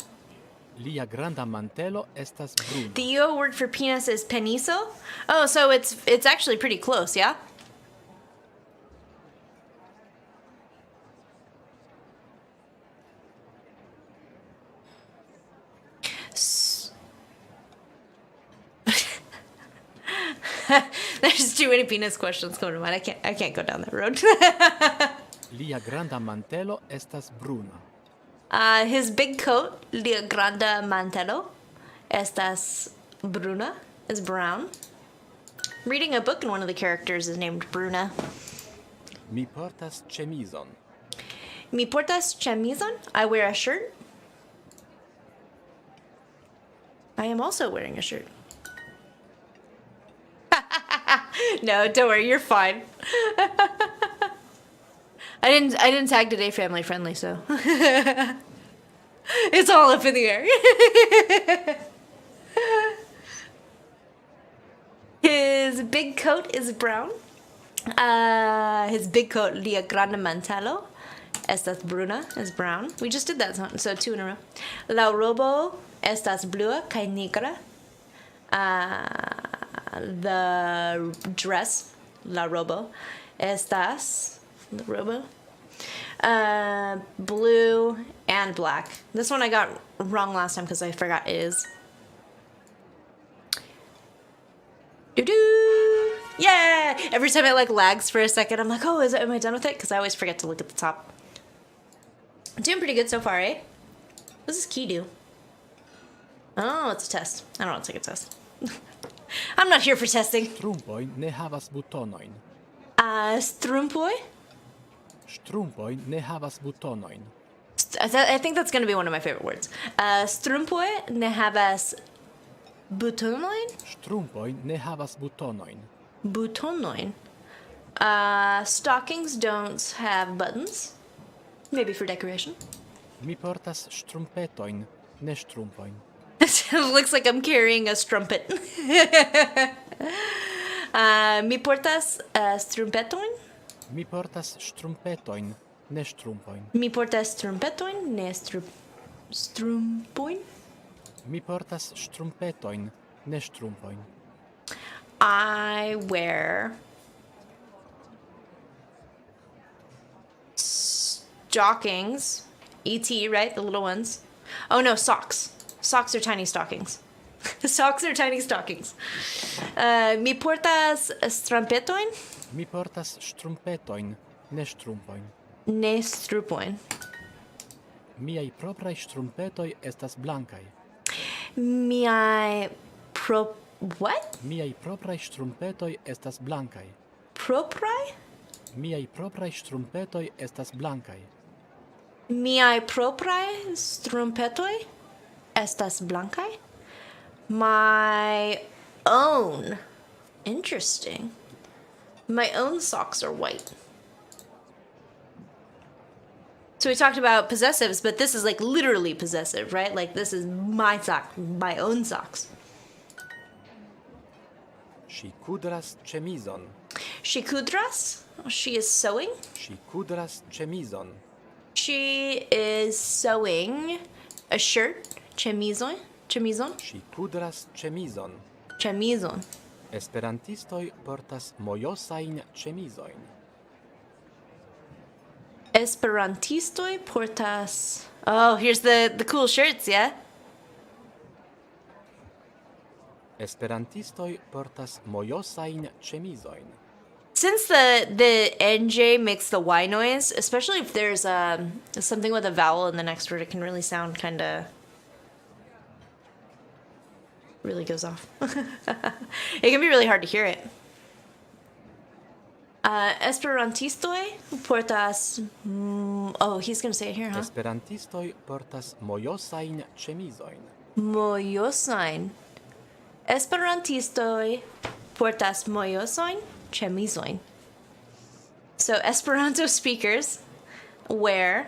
Lia granda mantelo estas bruna. The EO word for penis is peniso. Oh, so it's actually pretty close, yeah? There's too many penis questions coming to mind. I can't go down that road. Lia granda mantelo estas bruna. His big coat, lia granda mantelo, estas bruna, is brown. I'm reading a book and one of the characters is named Bruna. Mi portas ĉemizon. Mi portas chamizon. I wear a shirt. I am also wearing a shirt. No, don't worry, you're fine. I didn't tag today family friendly, so it's all up in the air. His big coat is brown. His big coat, lia grande mantelo, estas bruna, is brown. We just did that, so 2 in a row. La robo estas blua kaj nigra. The dress, la robo, estas the robo, blue and black. This one I got wrong last time because I forgot it is. Doo-doo! Yeah! Every time it like lags for a second, I'm like, oh, am I done with it? Because I always forget to look at the top. I'm doing pretty good so far, eh? What does this key do? Oh, it's a test. I don't want to take a test. I'm not here for testing. Ŝtrumpoj ne havas butonojn. Strumpoj? Ŝtrumpoj ne havas butonojn. I think that's going to be one of my favorite words. Strumpoj ne havas butonojn? Ŝtrumpoj ne havas butonojn. Butonojn. Stockings don't have buttons. Maybe for decoration. Mi portas ŝtrumpetojn, ne ŝtrumpojn. It looks like I'm carrying a strumpet. Mi portas strumpetojn? Mi portas ŝtrumpetojn, ne ŝtrumpojn. Mi portas strumpetojn, ne strumpojn? Mi portas ŝtrumpetojn, ne ŝtrumpojn. I wear stockings. E.T., right? The little ones. Oh no, socks. Socks are tiny stockings. Socks are tiny stockings. Mi portas strumpetojn? Mi portas ŝtrumpetojn, ne ŝtrumpojn. Ne strupojn. Miaj propraj ŝtrumpetoj estas blankaj. Miaj what? Miaj propraj ŝtrumpetoj estas blankaj. Propraj? Miaj propraj ŝtrumpetoj estas blankaj. Miaj propraj strumpetoj estas blankaj? My own. Interesting. My own socks are white. So we talked about possessives, but this is like literally possessive, right? Like this is my sock, my own socks. Ŝi kudras ĉemizon. She kudras? She is sewing? Ŝi kudras ĉemizon. She is sewing a shirt. Chemizon? Chemizon? Ŝi kudras ĉemizon. Chemizon. Esperantistoj portas mojosajn ĉemizojn. Esperantistoj portas... Oh, here's the cool shirts, yeah? Esperantistoj portas mojosajn ĉemizojn. Since the ENG makes the Y noise, especially if there's something with a vowel in the next word, it can really sound kind of... really goes off. It can be really hard to hear it. Esperantistoj portas... oh, he's going to say it here, huh? Esperantistoj portas mojosajn ĉemizojn. Mojosajn. Esperantistoj portas mojosajn ĉemizojn. So Esperanto speakers wear...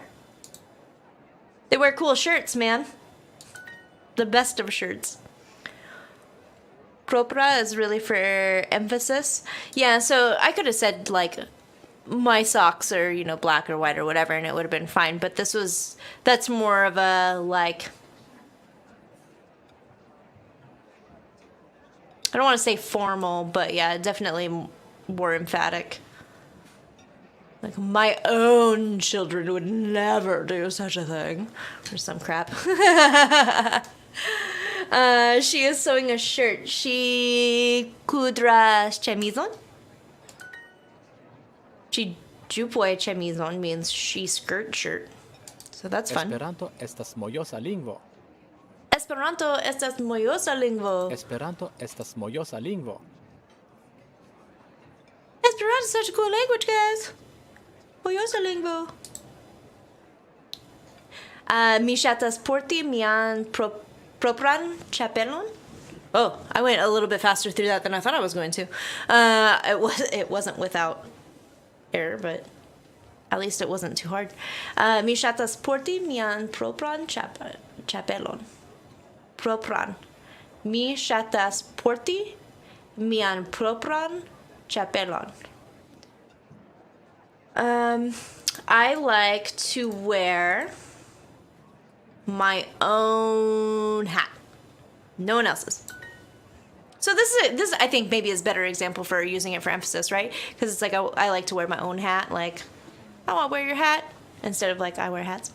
they wear cool shirts, man. The best of shirts. propra is really for emphasis. Yeah, so I could have said like my socks are, you know, black or white or whatever, and it would have been fine. But that's more of a like, I don't want to say formal, but yeah, definitely more emphatic. Like, my own children would never do such a thing. Or some crap. She is sewing a shirt. She coudra chemizon. She jupue chemizon means she skirt shirt. So that's fun. Esperanto estas mojosa lingvo. Esperanto estas mojosa lingvo. Esperanto estas mojosa lingvo. Esperanto is such a cool language, guys. Mojosa lingvo. Mi ŝatas porti mian propran ĉapelon. Oh, I went a little bit faster through that than I thought I was going to. It wasn't without error, but at least it wasn't too hard. Mi ŝatas porti mian propran ĉapelon. Propran. Mi ŝatas porti mian propran ĉapelon. I like to wear my own hat. No one else's. So this I think maybe is a better example for using it for emphasis, right? Because it's like I like to wear my own hat. Like, I want to wear your hat instead of like I wear hats.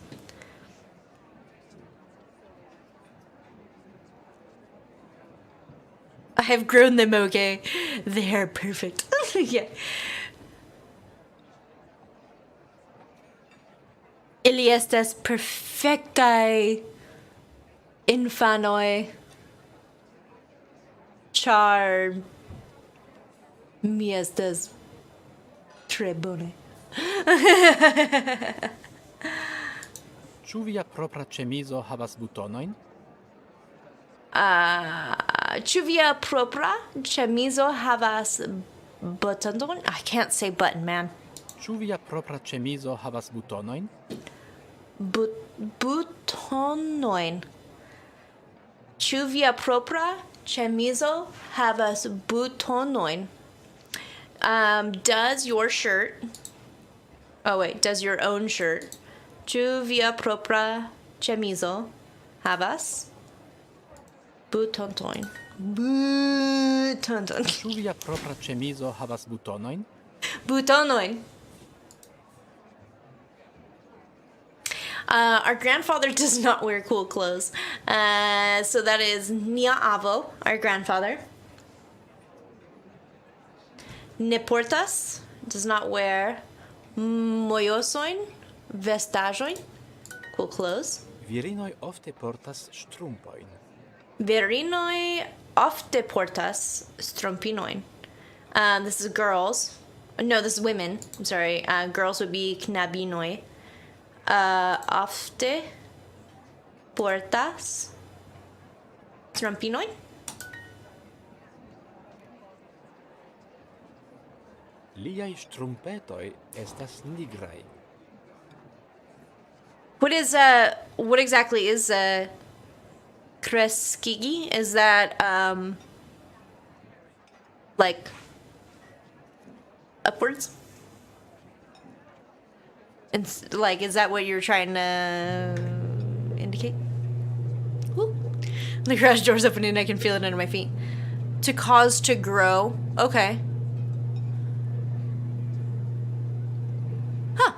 I have grown them, okay? They are perfect. Yeah. Ili estas perfectaj infanoj, ĉar mi estas tre bone. Ĉu via propra ĉemizo havas butonojn? Ĉu via propra ĉemizo havas butonojn? I can't say button, man. Ĉu via propra ĉemizo havas butonojn? Butonojn. Ĉu via propra ĉemizo havas butonojn? Does your shirt... Oh, wait. Does your own shirt... Ĉu via propra ĉemizo havas butonojn? Butonojn. Ĉu via propra ĉemizo havas butonojn? Butonojn. Our grandfather does not wear cool clothes. So that is nia avo, our grandfather. Ne portas does not wear mojosoin vestaĵojn, cool clothes. Virinoj ofte portas ŝtrumpojn. Virinoj ofte portas strumpinojn. This is girls. No, this is women. I'm sorry. Girls would be knabinoj. Ofte portas strumpinojn. Liaj ŝtrumpetoj estas nigraj. What exactly is kreskigi? Is that like upwards? And like, is that what you're trying to indicate? Woo. The garage door's opening. I can feel it under my feet. To cause to grow. Okay. Huh.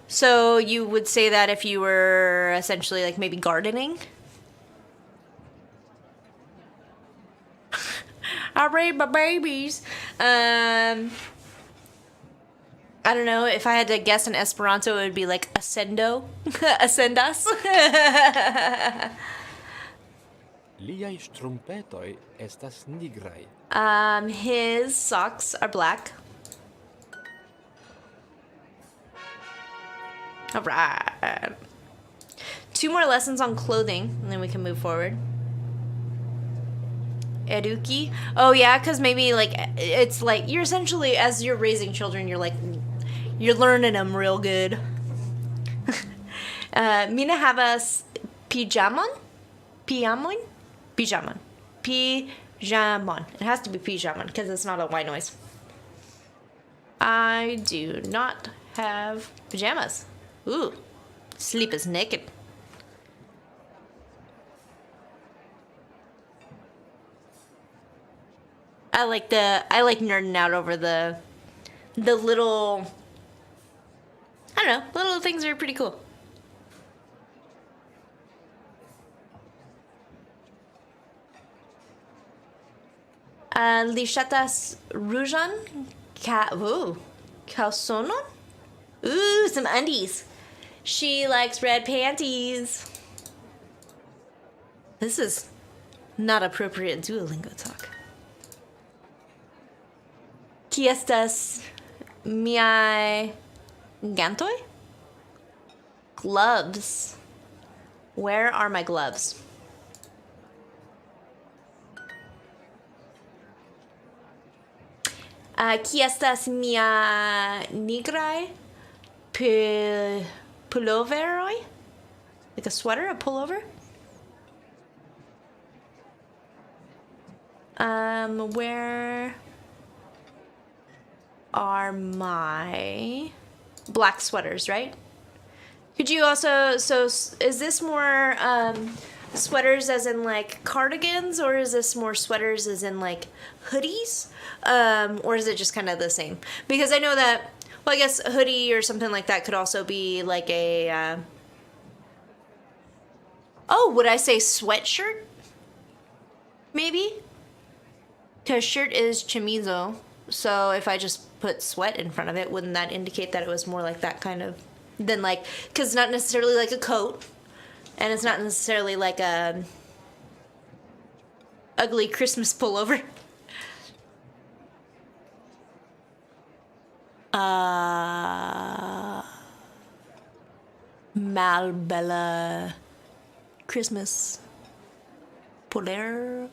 So you would say that if you were essentially like maybe gardening? I raised my babies. I don't know, if I had to guess in Esperanto, it would be like ascendo. Ascendas. Liaj ŝtrumpetoj estas nigraj. His socks are black. All right. 2 more lessons on clothing, and then we can move forward. Eduki. Oh yeah, because maybe like it's like you're essentially, as you're raising children, you're learning them real good. Mina havas pijamon. Pijamon? Pijamon. Pijamon. It has to be pijamon because it's not a Y noise. I do not have pajamas. Ooh. Sleep is naked. I like nerding out over the little, I don't know, little things are pretty cool. Lishatas rujan calzonon? Ooh, some undies. She likes red panties. This is not appropriate Duolingo talk. ¿Qué estas miai gantoi? Gloves. Where are my gloves? ¿Qué estas mia nigrai pulloveroi? Like a sweater, a pullover? Where are my black sweaters, right? Could you also, so is this more sweaters as in like cardigans, or is this more sweaters as in like hoodies? Or is it just kind of the same? Because I know that, well, I guess a hoodie or something like that could also be like a, oh, would I say sweatshirt? Maybe? Because shirt is chamizo, so if I just put sweat in front of it, wouldn't that indicate that it was more like that kind of, than like, because it's not necessarily like a coat, and it's not necessarily like a ugly Christmas pullover. Malbella Christmas pullovero?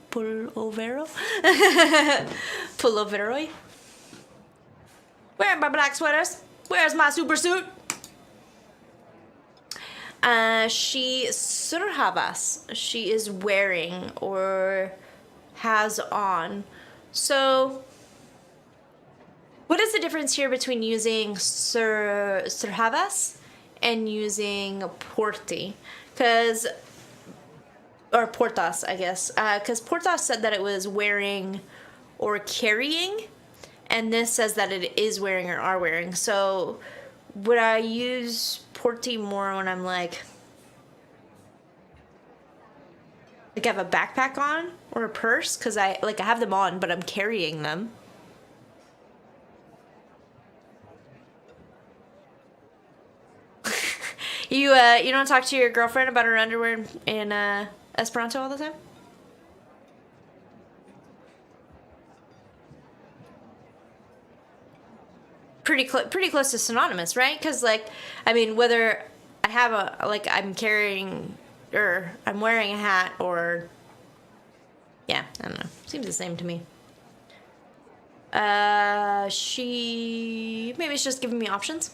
Pulloveroi? Where are my black sweaters? Where's my super suit? She surhavas. She is wearing or has on. So, what is the difference here between using surhavas and using porti? Because, or portas, I guess. Because portas said that it was wearing or carrying, and this says that it is wearing or are wearing. So, would I use porti more when I'm like I have a backpack on or a purse? Because I have them on, but I'm carrying them. You don't talk to your girlfriend about her underwear in Esperanto all the time? Pretty close to synonymous, right? Because whether I have I'm carrying or I'm wearing a hat, or yeah, I don't know, seems the same to me. She maybe it's just giving me options.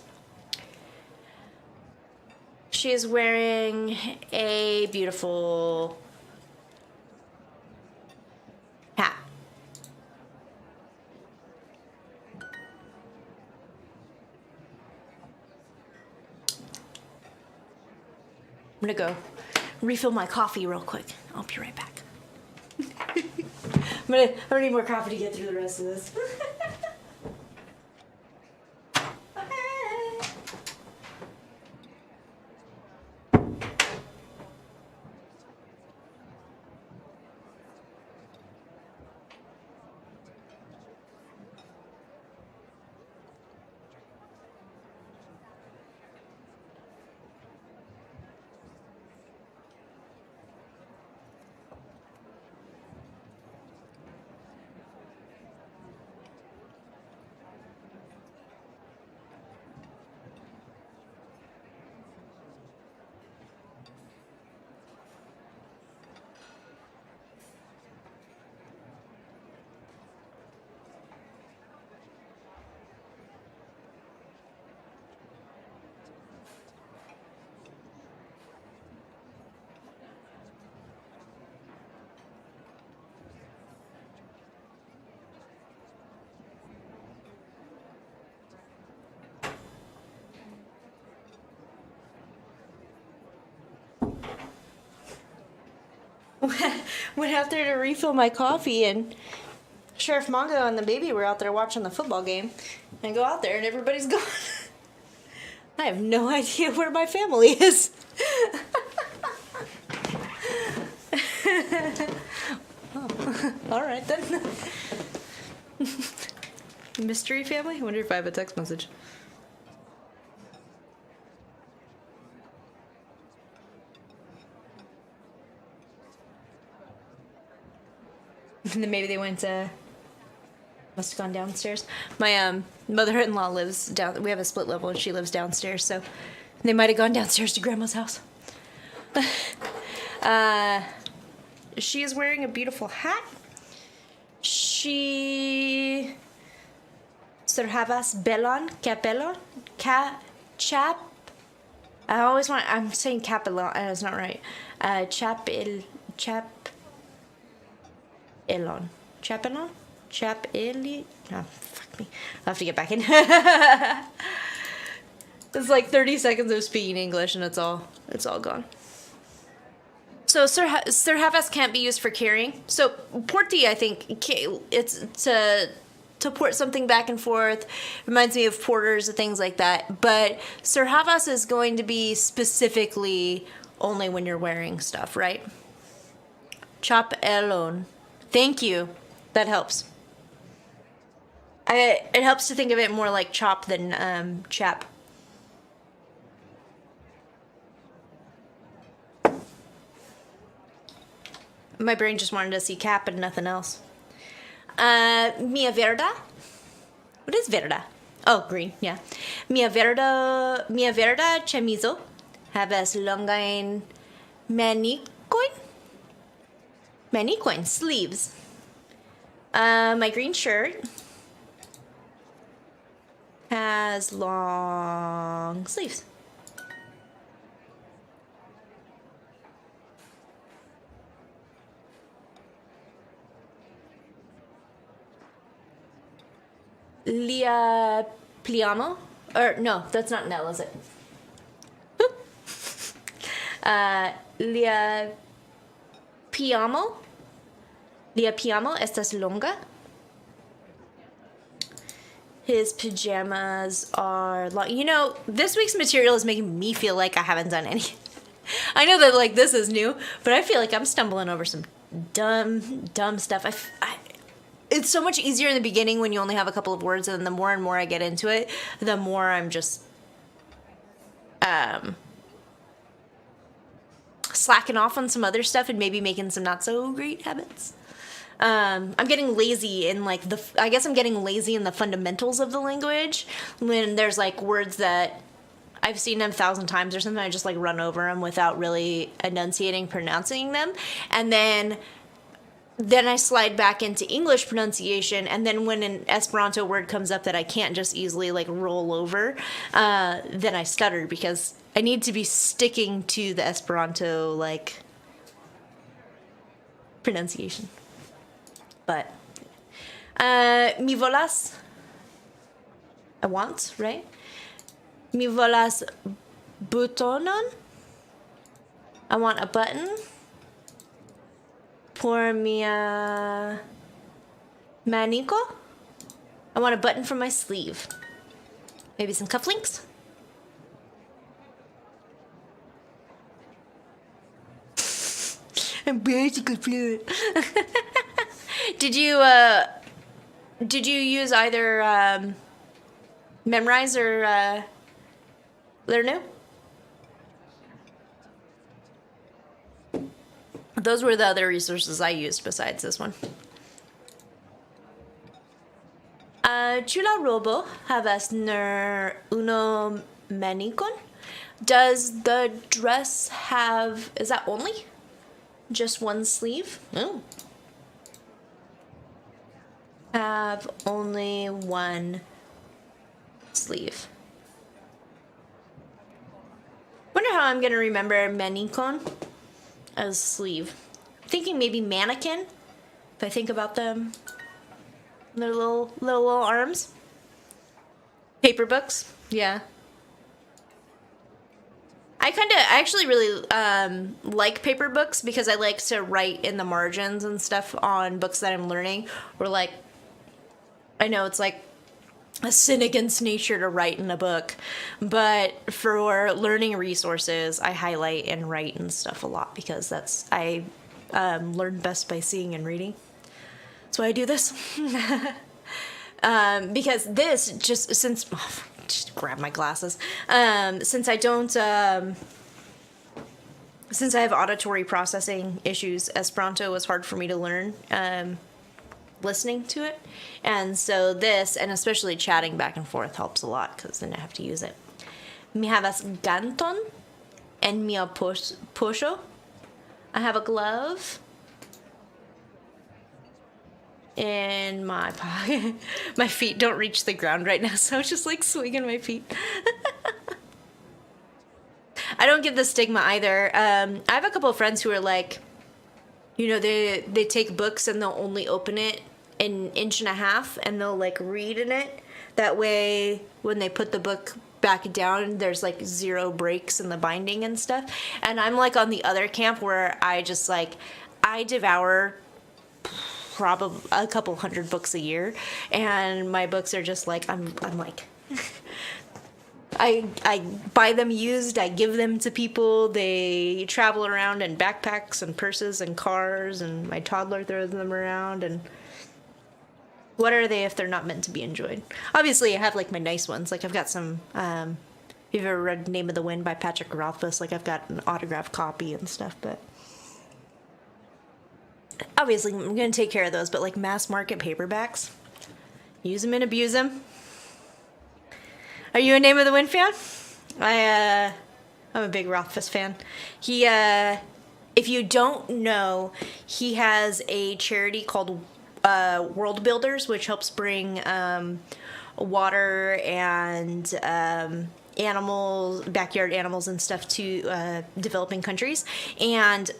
She is wearing a beautiful hat. I'm gonna go refill my coffee real quick. I'll be right back. I'm gonna need more coffee to get through the rest of this. went out there to refill my coffee, and Sheriff Mongo and the baby were out there watching the football game. And I go out there and everybody's gone. I have no idea where my family is. Oh, all right then. Mystery family? I wonder if I have a text message. And then maybe they went must have gone downstairs. My mother-in-law lives down. We have a split level, and she lives downstairs. So they might have gone downstairs to Grandma's house. She is wearing a beautiful hat. She serhavas belon capelon chap. I'm saying capelon. That's not right. Chapelon. Chapelon. Chapeli. Oh, fuck me. I'll have to get back in. It's like 30 seconds of speaking English and it's all gone. So serhavas can't be used for carrying. So porti, I think, it's to port something back and forth. Reminds me of porters and things like that. But serhavas is going to be specifically only when you're wearing stuff, right? Chapelon. Thank you. That helps. It helps to think of it more like chop than chap. My brain just wanted to see cap and nothing else. Mia verda. What is verda? Oh, green, yeah. Mia verda chemizo havas longajn manikojn, sleeves. My green shirt has long sleeves. Lia pliamo? Or no, that's not Nell, is it? Lia piamo? Lia piamo estas longa. His pajamas are long. You know, this week's material is making me feel like I haven't done any. I know that, like, this is new, but I feel like I'm stumbling over some dumb stuff. It's so much easier in the beginning when you only have a couple of words, and then the more and more I get into it, the more I'm just slacking off on some other stuff and maybe making some not so great habits. I'm getting lazy in I guess I'm getting lazy in the fundamentals of the language when there's like words that I've seen them 1,000 times or something. I just like run over them without really pronouncing them. And then I slide back into English pronunciation, and then when an Esperanto word comes up that I can't just easily like roll over, then I stutter because I need to be sticking to the Esperanto like pronunciation. But mi volas, I want, right? Mi volas butonon. I want a button. Por mia manico. I want a button for my sleeve. Maybe some cufflinks. I'm basically fluent. Did you use either Memrise or Learnu? Those were the other resources I used besides this one. Chula robo havas nur uno manikon. Does the dress have, is that only just one sleeve? Oh. Have only one sleeve. Wonder how I'm gonna remember manikon as sleeve. I'm thinking maybe mannequin, if I think about them. Their little arms. Paper books, yeah. I actually really like paper books because I like to write in the margins and stuff on books that I'm learning. Or like, I know it's like a sin against nature to write in a book, but for learning resources, I highlight and write and stuff a lot because I learn best by seeing and reading. That's why I do this. Because this just grab my glasses. Since I don't, since I have auditory processing issues, Esperanto was hard for me to learn. Listening to it, and so this, and especially chatting back and forth, helps a lot because then I have to use it. Mi havas ganton en mia poŝo. I have a glove in my pocket. My feet don't reach the ground right now, so I'm just like swinging my feet. I don't get the stigma either. I have a couple of friends who are like, you know, they take books and they'll only open it an inch and a half and they'll like read in it. That way, when they put the book back down, there's like zero breaks in the binding and stuff. And I'm like on the other camp where I just like, I devour probably a couple hundred books a year, and my books are just like, I'm like, I buy them used, I give them to people, they travel around in backpacks and purses and cars, and my toddler throws them around, and what are they if they're not meant to be enjoyed? Obviously, I have like my nice ones, like I've got some, if you've ever read Name of the Wind by Patrick Rothfuss, like I've got an autographed copy and stuff, but obviously I'm going to take care of those, but like mass market paperbacks, use them and abuse them. Are you a Name of the Wind fan? I'm a big Rothfuss fan. He, if you don't know, he has a charity called World Builders, which helps bring water and animals, backyard animals and stuff to developing countries. And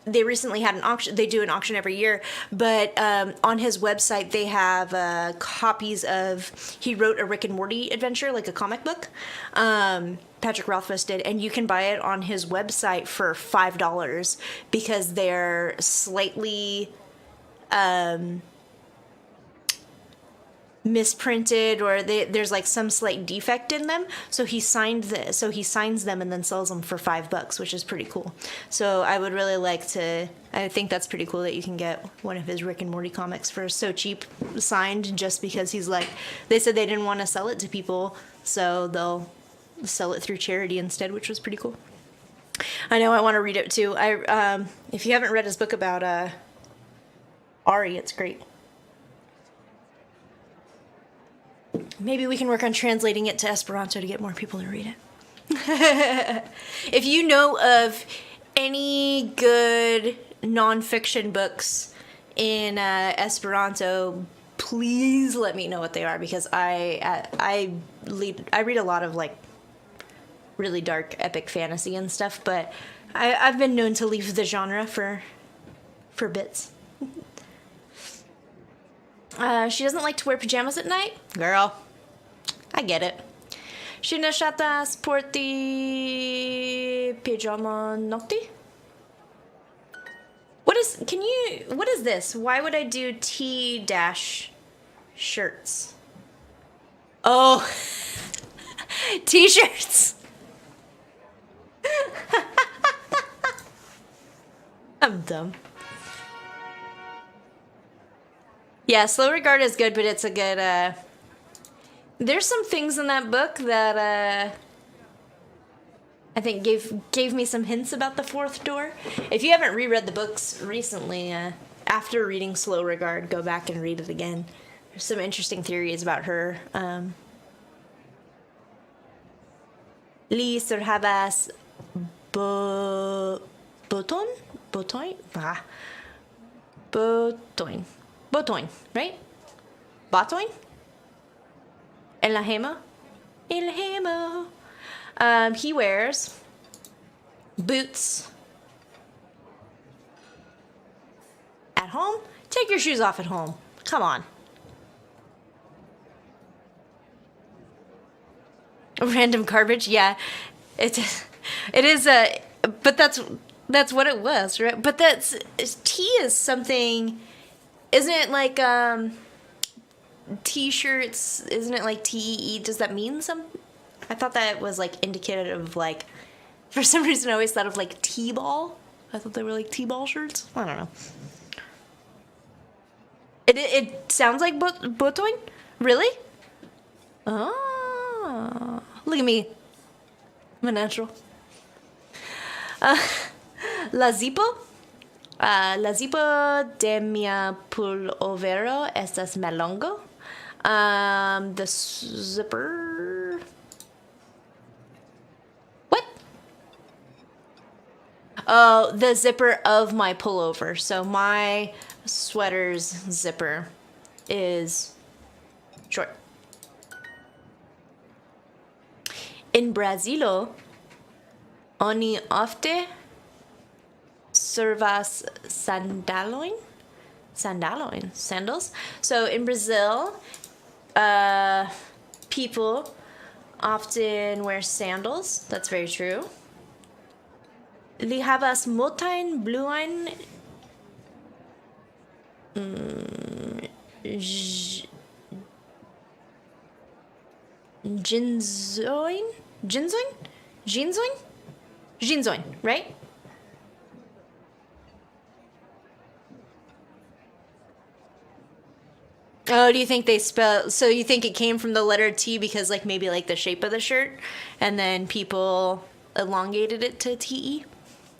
they recently had an auction. They do an auction every year, but on his website they have copies of. He wrote a Rick and Morty adventure, like a comic book. Patrick Rothfuss did, and you can buy it on his website for $5 because they're slightly misprinted, or there's like some slight defect in them. So he signs them and then sells them for $5, which is pretty cool. So I would really like to. I think that's pretty cool that you can get one of his Rick and Morty comics for so cheap, signed, just because he's like. They said they didn't want to sell it to people, so they'll sell it through charity instead, which was pretty cool. I know I want to read it too. If you haven't read his book about Ari, it's great. Maybe we can work on translating it to Esperanto to get more people to read it. If you know of any good nonfiction books in Esperanto, please let me know what they are, because I read a lot of like really dark epic fantasy and stuff, but I've been known to leave the genre for bits. She doesn't like to wear pajamas at night? Girl, I get it. She ne ŝatas porti pijama nokti? What is this? Why would I do T-shirts? Oh, T-shirts. I'm dumb. Yeah, Slow Regard is good, but it's a good, there's some things in that book that, I think gave me some hints about the fourth door. If you haven't reread the books recently, after reading Slow Regard, go back and read it again. There's some interesting theories about her. Li surhavas botoin? Botoin, right? Botoin? En la hemo? En la hemo. He wears boots at home. Take your shoes off at home. Come on. Random garbage, yeah. It's It is but that's what it was, right? But T is something, isn't it like t-shirts, isn't it like TEE? Does that mean something? I thought that was like indicative of like, for some reason I always thought of like T-ball. I thought they were like T-ball shirts. I don't know. It sounds like botoin? Really? Oh, look at me. I'm a natural. La zipo? La zipo de mia pullovero estas mallongo. The zipper... What? Oh, the zipper of my pullover. So my sweater's zipper is short. In Brasilo, oni ofte servas sandals. So in Brazil, people often wear sandals. That's very true. Li havas multajn bluajn Jeansoin, right? Oh, do you think they spell, so you think it came from the letter T because like maybe like the shape of the shirt, and then people elongated it to TE?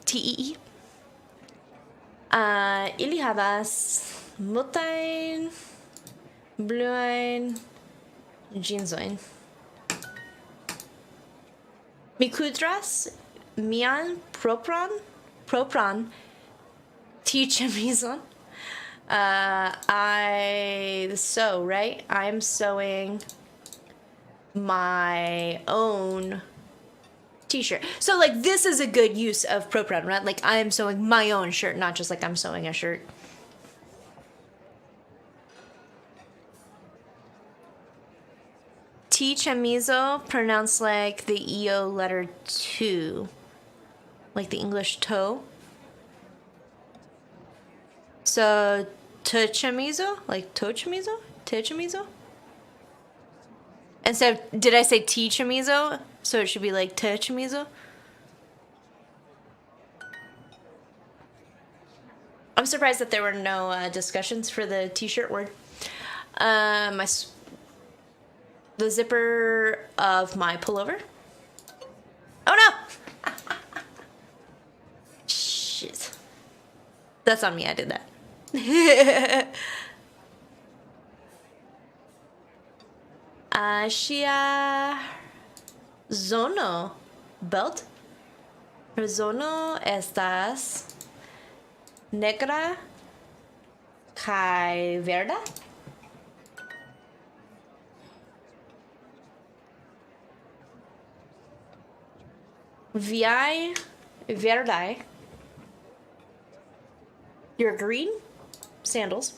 TEE? Ili havas multajn bluajn jeansojn. Mi kudras mian propran t-chemison. I sew, right? I'm sewing my own t-shirt. So like this is a good use of propran, right? Like I am sewing my own shirt, not just like I'm sewing a shirt. T chamizo, pronounced like the EO letter 2. Like the English toe. So, te chamizo? Like toe chamizo? Te chamizo? And so, did I say T chamizo? So it should be like te chamizo? I'm surprised that there were no discussions for the t-shirt word. The zipper of my pullover. Oh no! Shit. That's on me, I did that. Ŝia zono belt. Her zono estas negra kaj verda. Viai verdai. Your green sandals.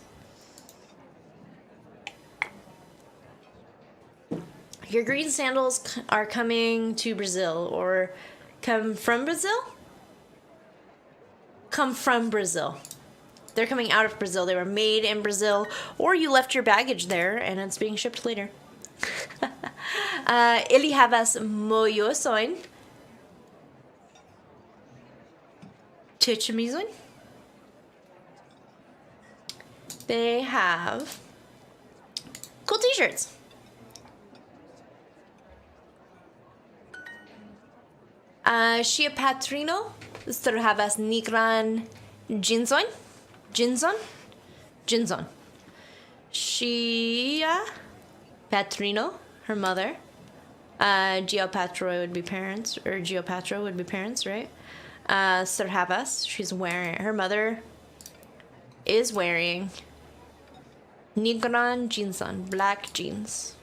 Your green sandals are coming to Brazil, or come from Brazil? Come from Brazil. They're coming out of Brazil. They were made in Brazil, or you left your baggage there and it's being shipped later. Ili havas mojosoin. Ĉemizojn. They have cool t-shirts. Ŝia patrino havas nigran ĝinson. Ŝia patrino, her mother. Geopatro would be parents, or Geopatro would be parents, right? Havas, her mother is wearing nigran ĝinson, black jeans.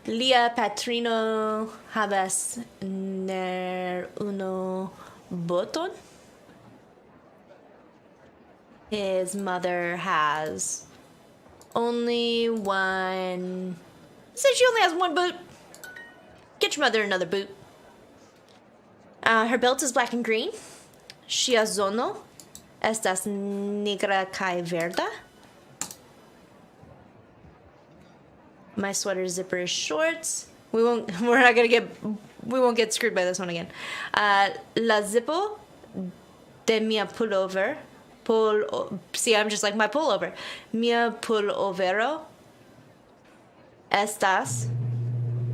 Lia patrino havas ner unu boton. His mother has only one. Say she only has one boot. Get your mother another boot. Her belt is black and green. Ŝia zono estas nigra kaj verda. My sweater zipper is short. We won't get screwed by this one again. La zippo de mia pullover. See, I'm just like my pullover. Mia pullovero estas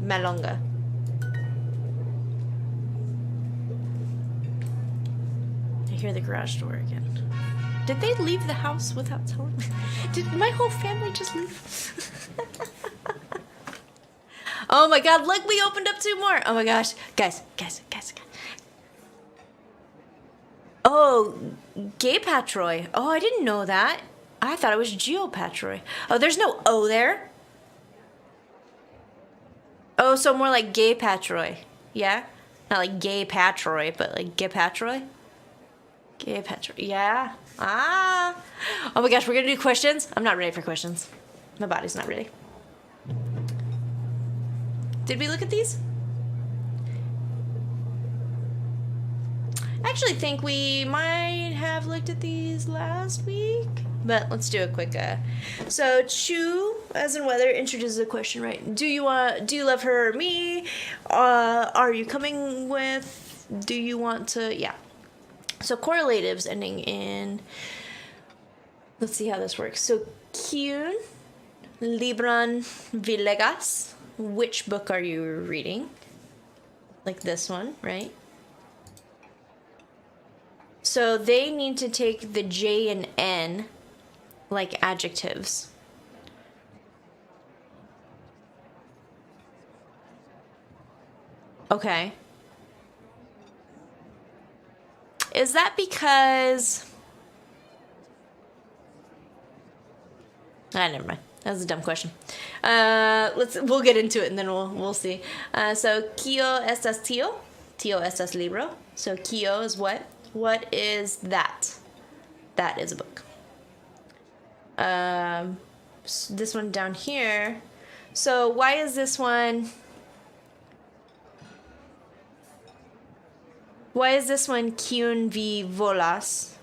malonga. I hear the garage door again. Did they leave the house without telling me? Did my whole family just leave? Oh my god, look, we opened up 2 more. Oh my gosh. Guys. Oh, Gay Patroy. Oh, I didn't know that. I thought it was Geopatroy. Oh, there's no O there. Oh, so more like Gay Patroy. Yeah? Not like Gay Patroy, but like Gay Patroy. Gay Patroy. Yeah. Ah. Oh my gosh, we're gonna do questions? I'm not ready for questions. My body's not ready. Did we look at these? I actually think we might have looked at these last week, but let's do a quick. So Chu, as in weather, introduces a question, right? Do you love her or me? Are you coming with? Do you want to? Yeah. So correlatives ending in. Let's see how this works. So Kyun, Libran Villegas. Which book are you reading? Like this one, right? So they need to take the J and N like adjectives. Okay. Is that because... never mind. That was a dumb question. We'll get into it and then we'll see. So Kio estas tio. Tio estas libro. So Kio is what? What is that? That is a book. This one down here. So why is this one? Why is this one Kiun vi volas?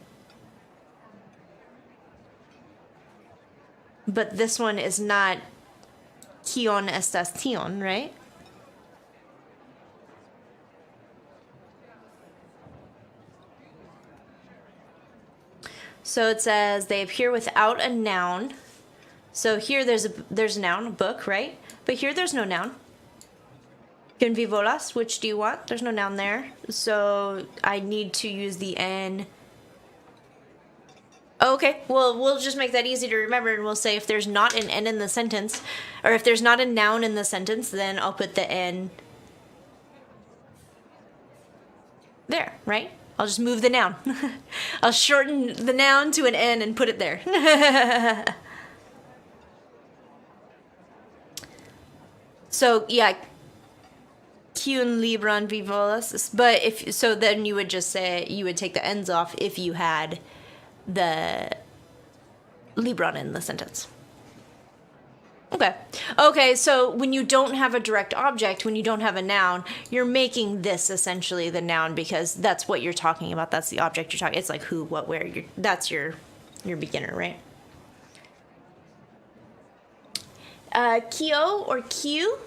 But this one is not Kion estas tion, right? So it says they appear without a noun. So here there's a noun, a book, right? But here there's no noun. Kion vi volas, which do you want? There's no noun there. So I need to use the N. Okay, well, we'll just make that easy to remember, and we'll say if there's not an N in the sentence, or if there's not a noun in the sentence, then I'll put the N there, right? I'll just move the noun. I'll shorten the noun to an N and put it there. So, yeah, Kiun libran vi volas, but then you would just say, you would take the N's off if you had the libron in the sentence. Okay, so when you don't have a direct object, when you don't have a noun, you're making this essentially the noun because that's what you're talking about. That's the object you're talking. It's like who, what, where. That's your beginner, right? Kio or Q?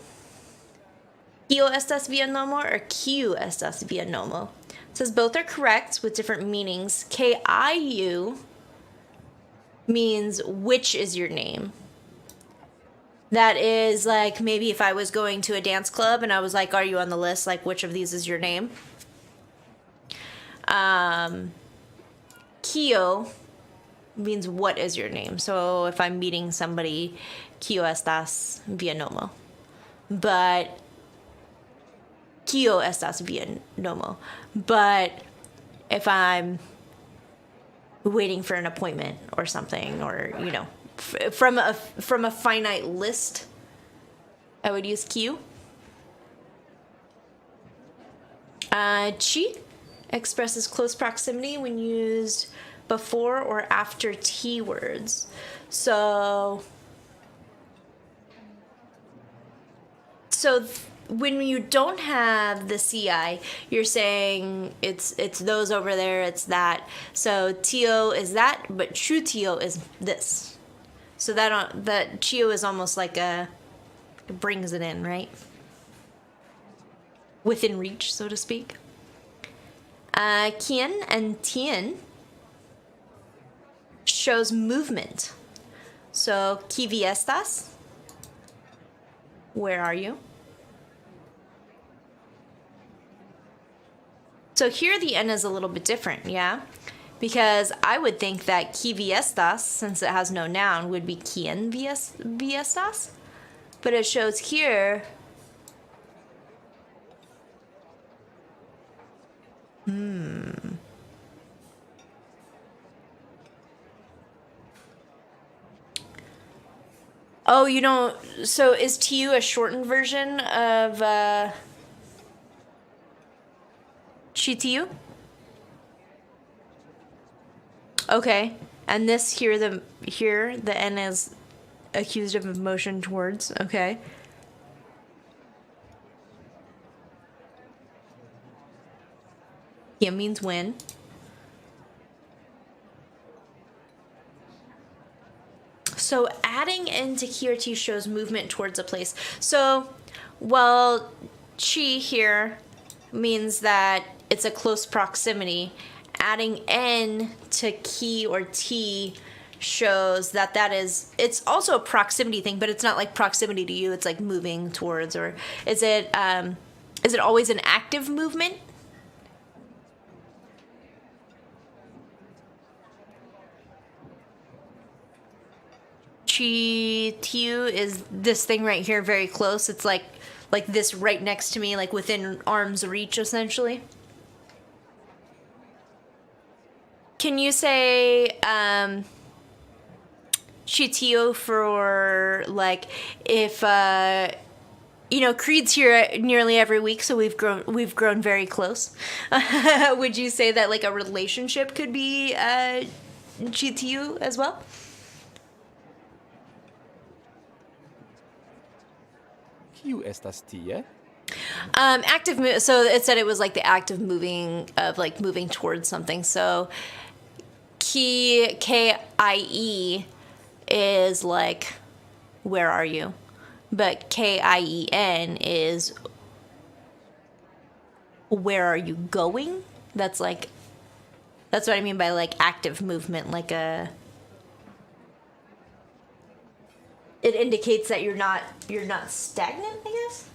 Kio estas via nomo or Q estas via nomo? It says both are correct with different meanings. Kiu means which is your name. That is like maybe if I was going to a dance club and I was like, are you on the list? Like, which of these is your name? Kio means what is your name. So if I'm meeting somebody, Kio estas via nomo. But Kio estas via nomo. But if I'm waiting for an appointment or something, or, you know, from a finite list, I would use Q. Chi expresses close proximity when used before or after T words. So when you don't have the CI, you're saying it's those over there, it's that. So Tio is that, but true Tio is this. So that Chio is almost like it brings it in, right? Within reach, so to speak. Quien and Tien shows movement. So, ¿Qui estas? Where are you? So here the N is a little bit different, yeah? Because I would think that ¿Qui estas, since it has no noun, would be ¿Quién estas? But it shows here... Oh, you don't... So is TU a shortened version of CTU? Okay. And this here, the N is accused of motion towards. Okay. Yeah, means when. So adding into ki or ti shows movement towards a place. So, well, chi here means that it's a close proximity. Adding n to ki or ti shows that it's also a proximity thing, but it's not like proximity to you. It's like moving towards, or is it always an active movement? Tiu is this thing right here, very close. It's like this right next to me, like within arm's reach, essentially. Can you say Chitio for like if Creed's here nearly every week, so we've grown very close. Would you say that like a relationship could be Chitio as well? Kiu estas tie? Active. So it said it was like the act of moving towards something. So Kie is like where are you, but Kien is where are you going. That's what I mean by like active movement, like it indicates that you're not stagnant, I guess.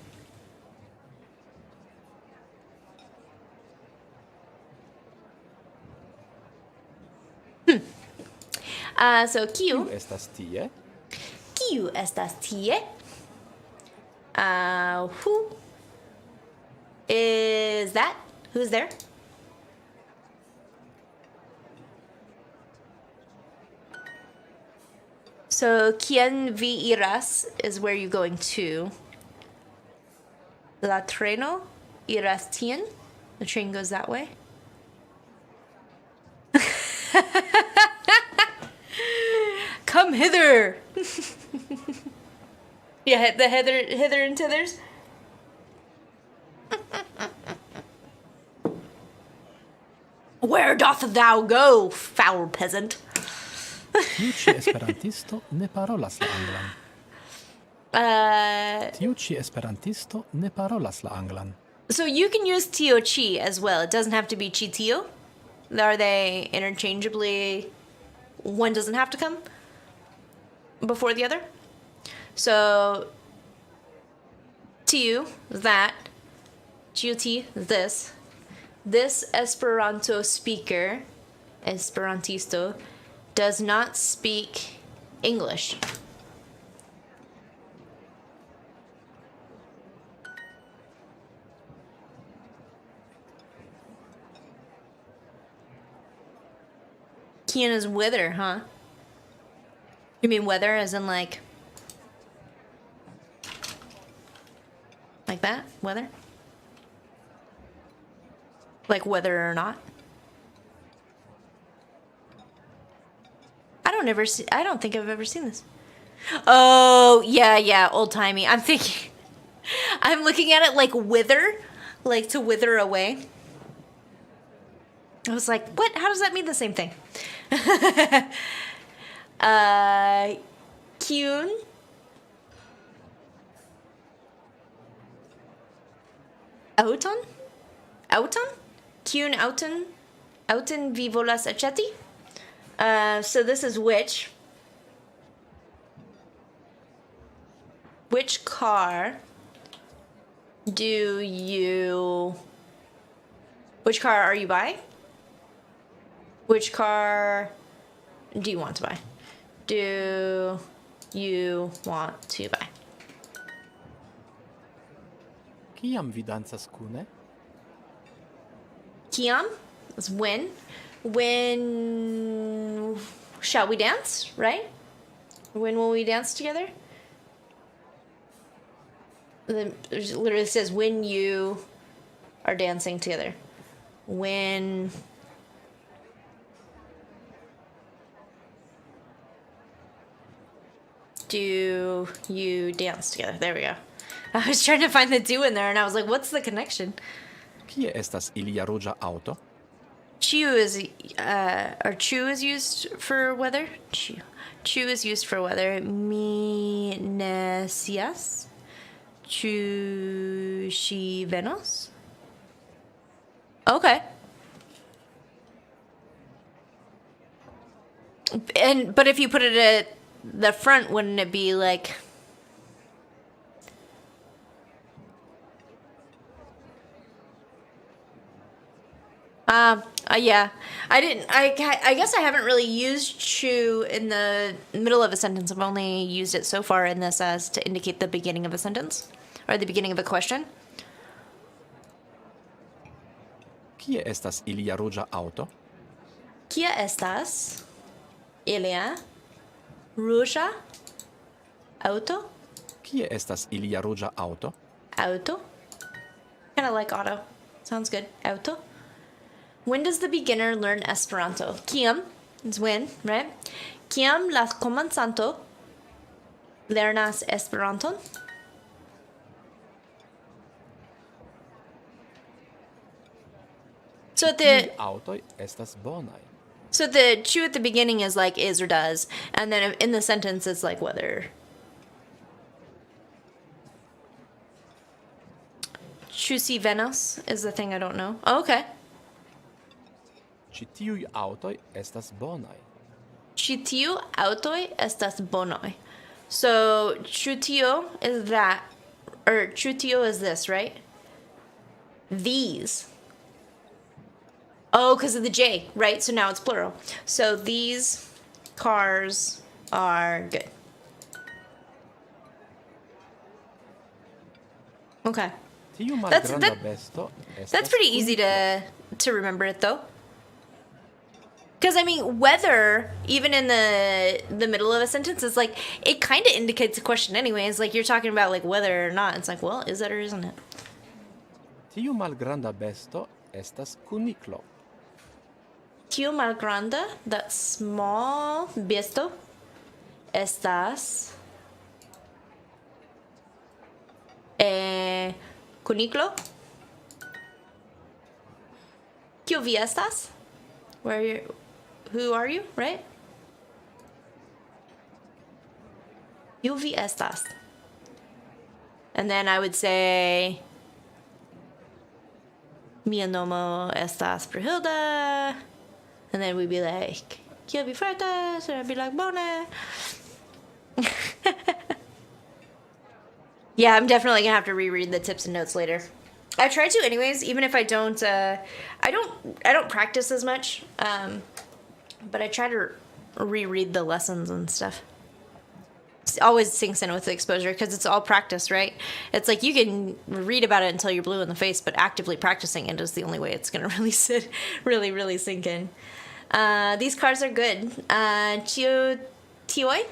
So Kiu estas tie? Kiu estas tie? Who is that? Who's there? So, quien vi iras is where you're going to. La treno iras tien. The train goes that way. Come hither. Yeah, the hither and tithers. Where doth thou go, foul peasant? Tiu ĉi esperantisto ne parolas la anglan. Tiu ĉi esperantisto ne parolas la anglan. So you can use tio chi as well. It doesn't have to be chi tio. Are they interchangeably? One doesn't have to come before the other. So tiu, that. Chiu ti, this. This Esperanto speaker, Esperantisto, does not speak English. Kian is wither, huh? You mean weather as in like that? Weather? Like whether or not? I don't think I've ever seen this. Oh, yeah, old-timey. I'm thinking I'm looking at it like wither, like to wither away. I was like, what? How does that mean the same thing? Kyun. Auton? Auton? Kyun auton? Auton vi volas aĉeti? So this is which. Which car are you buying? Which car do you want to buy? Do you want to buy? Kiam vi dancas kune? Kiam is when. When shall we dance, right? When will we dance together? It literally says when you are dancing together. When do you dance together? There we go. I was trying to find the do in there and I was like, what's the connection? Kie estas ilia ruĝa aŭto? Chu is used for weather. Chu is used for weather. Mi ne scias. Chu ŝi venos? Okay. But if you put it at the front, wouldn't it be like? Yeah. I guess I haven't really used chu in the middle of a sentence. I've only used it so far in this as to indicate the beginning of a sentence or the beginning of a question. Kie estas ilia ruĝa aŭto? Kia estas ilia ruĝa auto? Kie estas ilia ruĝa aŭto? Auto? Kind of like auto. Sounds good. Auto. When does the beginner learn Esperanto? Kiam is when, right? Kiam la komencanto lernas Esperanton? So Tiuj aŭtoj estas bonaj. So the chu at the beginning is like is or does, and then in the sentence it's like whether. Ĉu si venos is the thing I don't know. Oh, okay. Ĉi tiuj aŭtoj estas bonaj. Ĉi tiu aŭtoj estas bonoj. So ĉu tio is that, or ĉu tio is this, right? These. Oh, because of the J, right? So now it's plural. So these cars are good. Okay. Tiu malgranda besto estas That's pretty easy to remember it though. Because I mean, whether even in the middle of a sentence is like it kind of indicates a question anyways. Like you're talking about like whether or not. It's like, well, is it or isn't it? Tiu malgranda besto estas kuniklo. Tiu malgranda, that small besto, estas kuniklo. Kiu vi estas? Where are you? Who are you? Right? Kiu vi estas? And then I would say, mia nomo estas Brewhilda. And then we'd be like, kiu vi fartas? And I'd be like, bone. Yeah, I'm definitely gonna have to reread the tips and notes later. I try to anyways, even if I don't, I don't practice as much, but I try to reread the lessons and stuff. It always sinks in with the exposure because it's all practice, right? It's like you can read about it until you're blue in the face, but actively practicing it is the only way it's gonna really really sink in. These cars are good. Chio Tioi?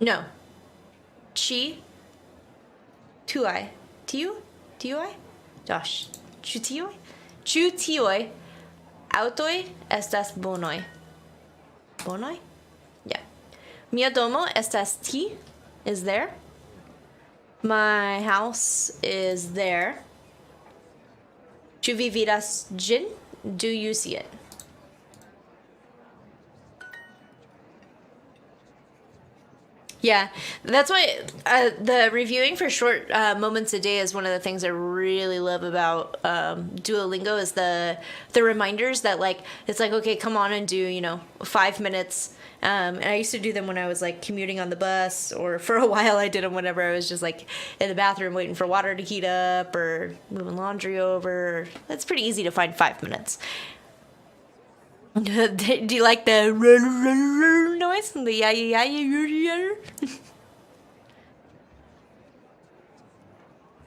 No. Chi Tuai. Tiu? Tioi? Josh. Chu tioi? Chu tioi. Autoi estas bonoi. Bonoi? Yeah. Mia domo estas ti is there. My house is there. Ĉu vi vidas ĝin? Do you see it? Yeah, that's why the reviewing for short moments a day is one of the things I really love about Duolingo is the reminders that like it's like, okay, come on and do 5 minutes. And I used to do them when I was like commuting on the bus, or for a while I did them whenever I was just like in the bathroom waiting for water to heat up or moving laundry over. It's pretty easy to find 5 minutes. Do you like the noise? The yeah.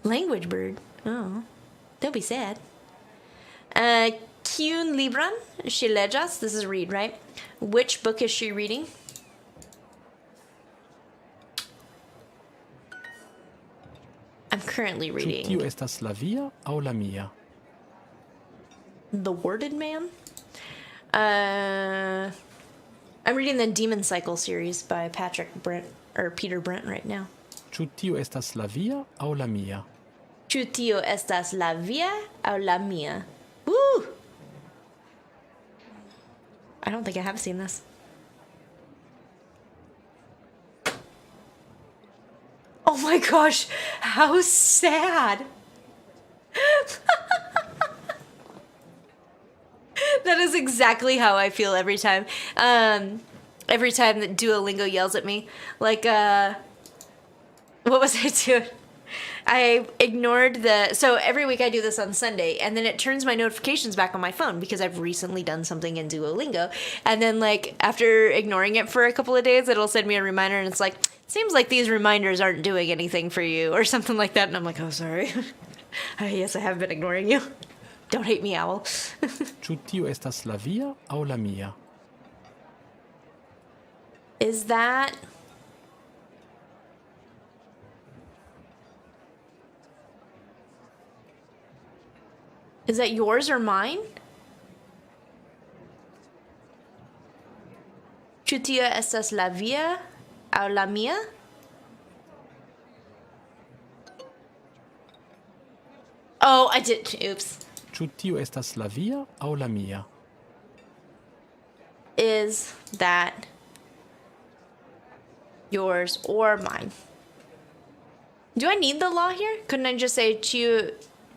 Language bird. Oh, don't be sad. Kiun libron ŝi leĝas? This is read, right? Which book is she reading? I'm currently Ĉu reading tiu estas la via aŭ la mia? The Worded Man. I'm reading the Demon Cycle series by Peter Brent right now. Ĉu tiu estas la via aŭ la mia? Ĉu tio estas la via aŭ la mia? Woo! I don't think I have seen this. Oh my gosh, how sad. That is exactly how I feel every time. Every time that Duolingo yells at me. Like, what was I doing? I ignored so every week I do this on Sunday, and then it turns my notifications back on my phone because I've recently done something in Duolingo. And then like after ignoring it for a couple of days, it'll send me a reminder and it's like, seems like these reminders aren't doing anything for you or something like that. And I'm like, oh, sorry. Yes, I have been ignoring you. Don't hate me, owl. Ĉu tiu estas la via aŭ la mia? Is that... Is that yours or mine? Ĉu tio estas la via aŭ la mia? Oh, I did. Oops. Ĉu tiu estas la via aŭ la mia? Is that yours or mine? Do I need the law here? Couldn't I just say ĉu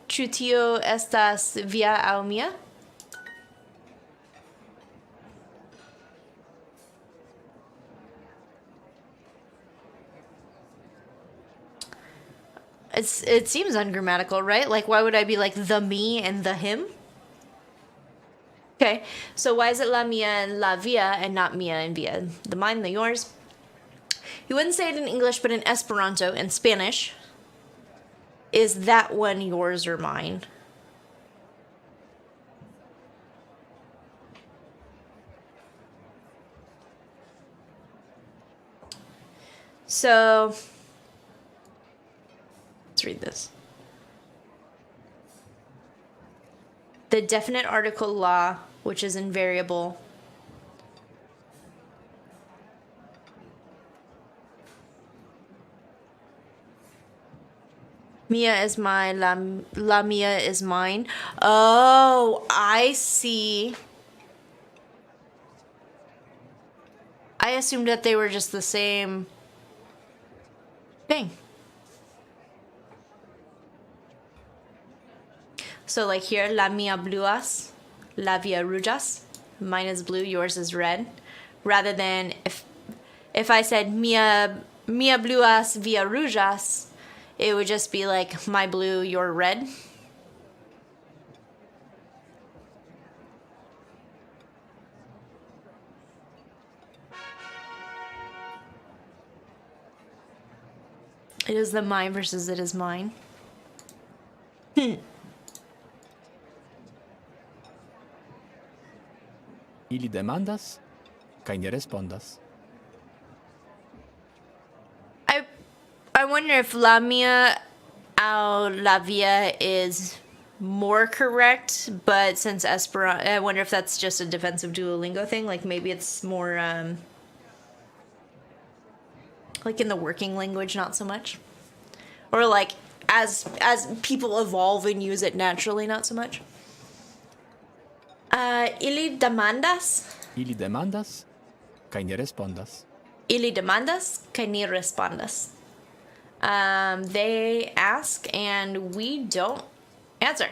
tio estas via aŭ mia? It seems ungrammatical, right? Like, why would I be like the me and the him? Okay, so why is it la mia and la via and not mia and via? The mine, the yours. You wouldn't say it in English, but in Esperanto, in Spanish, is that one yours or mine? So... let's read this. The definite article la, which is invariable, mia is mine, la mia is mine. Oh, I see. I assumed that they were just the same thing. So like here, la mia bluas, la via rujas. Mine is blue, yours is red. Rather than if I said mia bluas via rujas, it would just be like my blue, your red. It is the mine versus it is mine. Ili demandas, kaj ni respondas. I wonder if la mia aŭ la via is more correct, but since Esperanto, I wonder if that's just a defensive Duolingo thing. Like maybe it's more like in the working language, not so much. Or like as people evolve and use it naturally, not so much. Ili demandas. Ili demandas, kaj ni respondas. Ili demandas, kaj ni respondas. They ask and we don't answer.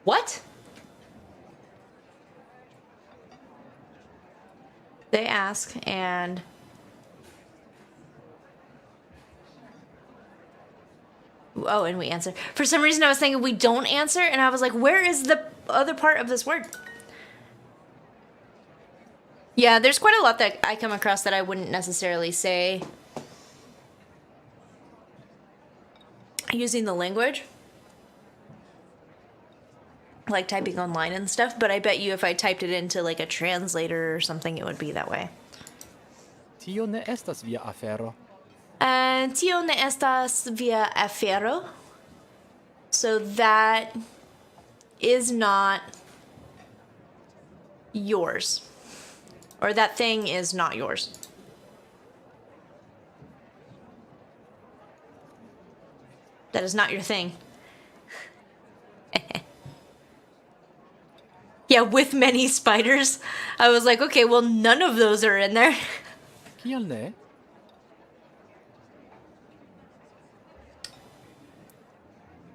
What? They ask and and we answer. For some reason I was thinking we don't answer and I was like, where is the other part of this word? Yeah, there's quite a lot that I come across that I wouldn't necessarily say using the language. Like typing online and stuff, but I bet you if I typed it into like a translator or something, it would be that way. Tio ne estas via afero. Tio ne estas via afero. So that is not yours. Or that thing is not yours. That is not your thing. Yeah, with many spiders. I was like, okay, well, none of those are in there. Kial ne?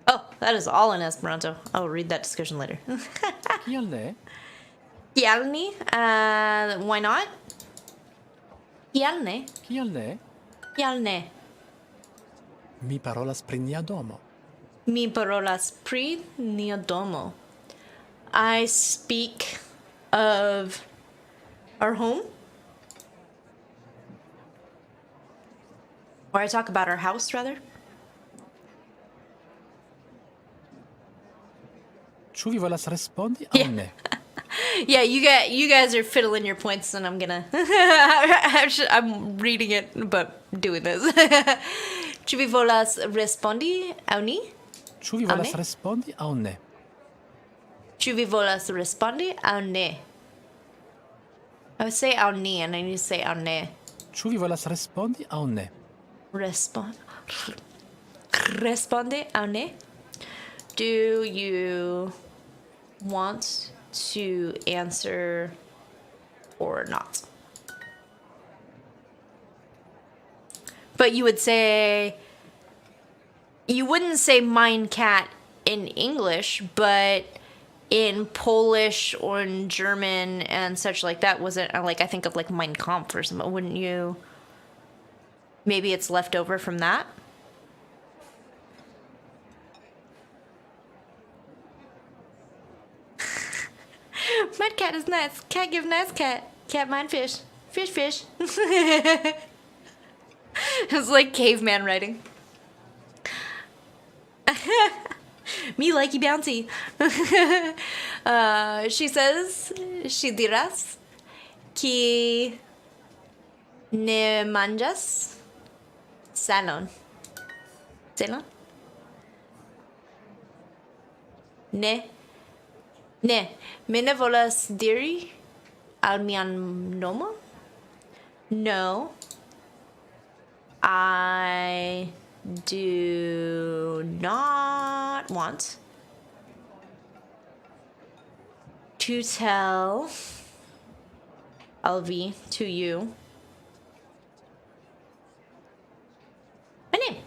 Oh, that is all in Esperanto. I'll read that discussion later. Kial ne? Kial ni? Why not? Kial ne? Kial ne? Kial ne? Mi parolas pri nia domo. Mi parolas pri nia domo. I speak of our home. Or I talk about our house, rather. Ĉu vi volas respondi aŭ ne? Yeah, you guys are fiddling your points, and I'm gonna. I'm reading it, but doing this. Ĉu vi volas respondi aŭ ni? Ĉu vi volas respondi aŭ ne? Ĉu vi volas respondi aŭ ne? I would say aŭ ni, and I need to say aŭ ne. Ĉu vi volas respondi aŭ ne? Responde aŭ ne? Do you want to answer or not? But you would say, you wouldn't say mein Cat in English, but in Polish or in German and such like that, wasn't like, I think of like Mein Kampf or something, wouldn't you? Maybe it's left over from that. Mud cat is nice. Cat give nice cat. Cat mind fish. Fish fish. It's like caveman writing. Me likey bouncy. She says, she dirás que ne manjas salon. Salon? Ne. Me ne volas diri al mian nomo? No. I do not want to tell Alvi to you my name.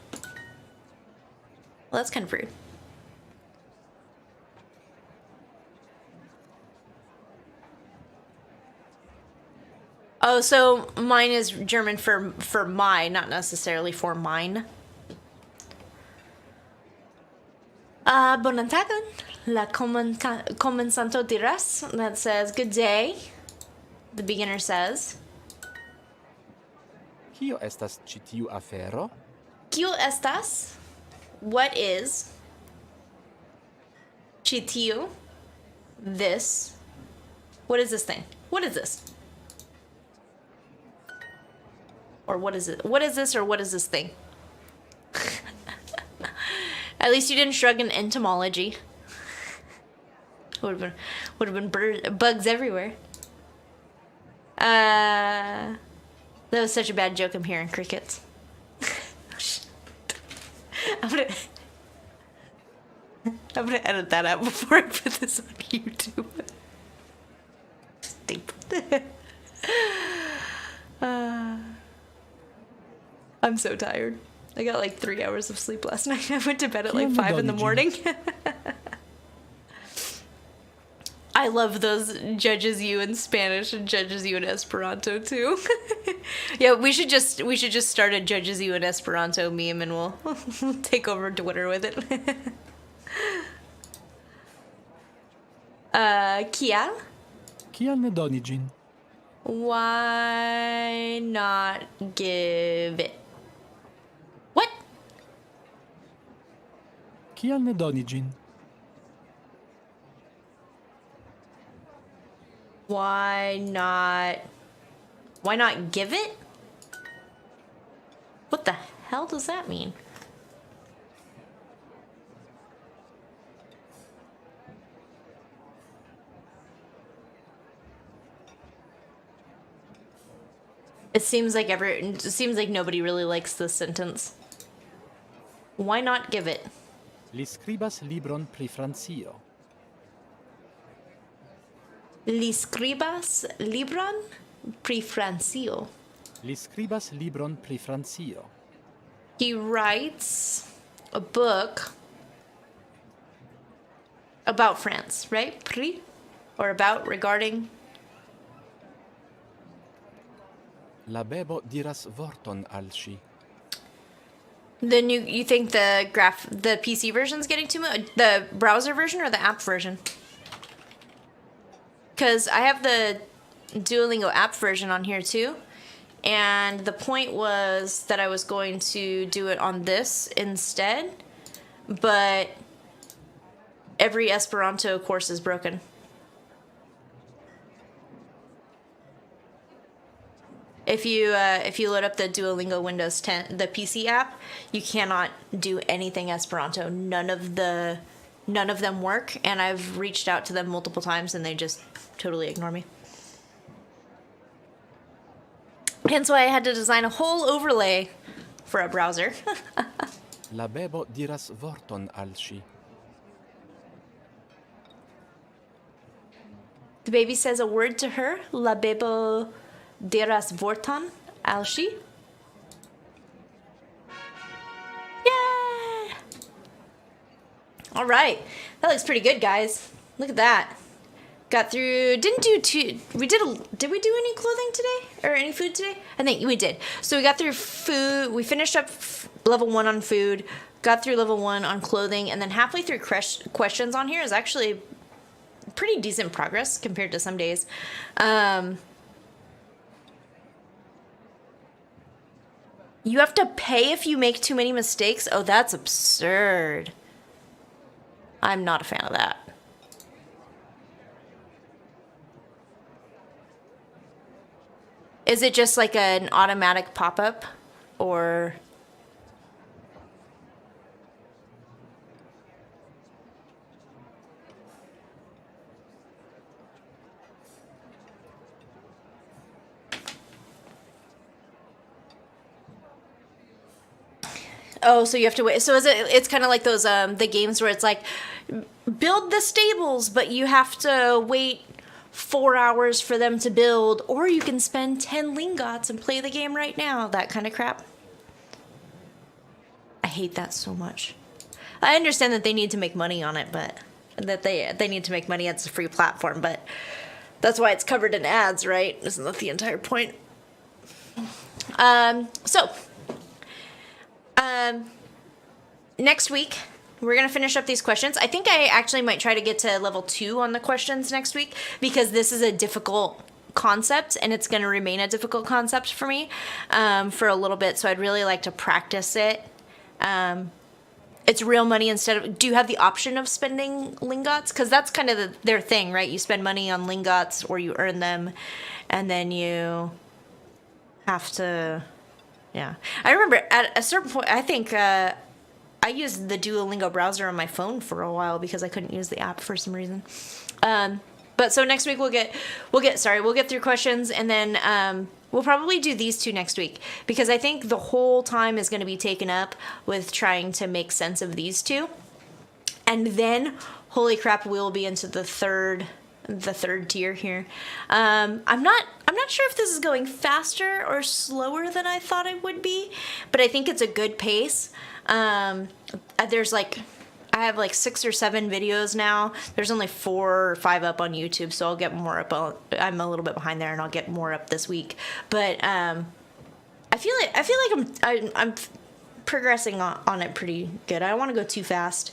Well, that's kind of rude. Oh, so mine is German for my, not necessarily for mine. Bonan tagon, la comensanto dirás. That says, good day. The beginner says. Kio estas ĉi tiu afero? Kio estas? What is? Ĉi tiu? This? What is this thing? What is this? Or what is it? What is this or what is this thing? At least you didn't shrug in entomology. Would have been bugs everywhere. That was such a bad joke. I'm hearing crickets. I'm gonna edit that out before I put this on YouTube. Stupid. I'm so tired. I got like 3 hours of sleep last night. I went to bed at like 5 in the morning. I love those judges you in Spanish and judges you in Esperanto too. Yeah, we should just start a judges you in Esperanto meme and we'll take over Twitter with it. Kial? Kial ne doni ĝin? Why not give it? What? Kial ne doni ĝin? Why not give it? What the hell does that mean? It seems like nobody really likes this sentence. Why not give it? Li skribas libron pri Francio. Li skribas libron pri Francio. Li skribas libron pri Francio. He writes a book about France, right? Pri? Or about, regarding? La bebo diras vorton al ŝi. Then you think the PC version's getting too much? The browser version or the app version? Because I have the Duolingo app version on here too. And the point was that I was going to do it on this instead. But every Esperanto course is broken. If you load up the Duolingo Windows 10, the PC app, you cannot do anything Esperanto. None of them work, and I've reached out to them multiple times, and they just totally ignore me. Hence why I had to design a whole overlay for a browser. La bebo diras vorton al ŝi. The baby says a word to her. La bebo diras vorton al ŝi. Yay! All right, that looks pretty good, guys. Look at that. Got through. Did we do any clothing today or any food today? I think we did. So we got through food. We finished up level 1 on food. Got through level 1 on clothing, and then halfway through questions on here is actually pretty decent progress compared to some days. You have to pay if you make too many mistakes? Oh, that's absurd. I'm not a fan of that. Is it just like an automatic pop-up? Or... Oh, so you have to wait. So it's kind of like those the games where it's like build the stables, but you have to wait 4 hours for them to build, or you can spend 10 lingots and play the game right now. That kind of crap. I hate that so much. I understand that they need to make money on it, but that they need to make money. It's a free platform, but that's why it's covered in ads, right? Isn't that the entire point? Next week, we're going to finish up these questions. I think I actually might try to get to level 2 on the questions next week, because this is a difficult concept, and it's going to remain a difficult concept for me for a little bit, so I'd really like to practice it. It's real money instead of... Do you have the option of spending lingots? Because that's kind of their thing, right? You spend money on lingots, or you earn them, and then you have to... Yeah. I remember at a certain point, I think I used the Duolingo browser on my phone for a while because I couldn't use the app for some reason. But so next week we'll get through questions, and then we'll probably do these two next week, because I think the whole time is going to be taken up with trying to make sense of these two. And then, holy crap, we'll be into the third tier here. I'm not sure if this is going faster or slower than I thought it would be, but I think it's a good pace. I have like 6 or 7 videos now. There's only 4 or 5 up on YouTube, so I'll get more up. I'm a little bit behind there, and I'll get more up this week. But I feel like I'm progressing on it pretty good. I don't want to go too fast.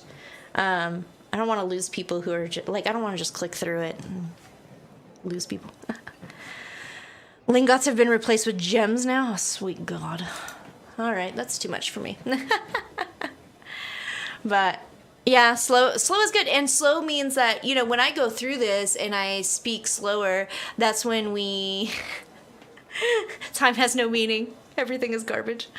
I don't want to lose people who are I don't want to just click through it and lose people. Lingots have been replaced with gems now. Oh, sweet God. All right, that's too much for me. But yeah, slow is good. And slow means that, when I go through this and I speak slower, that's when time has no meaning. Everything is garbage.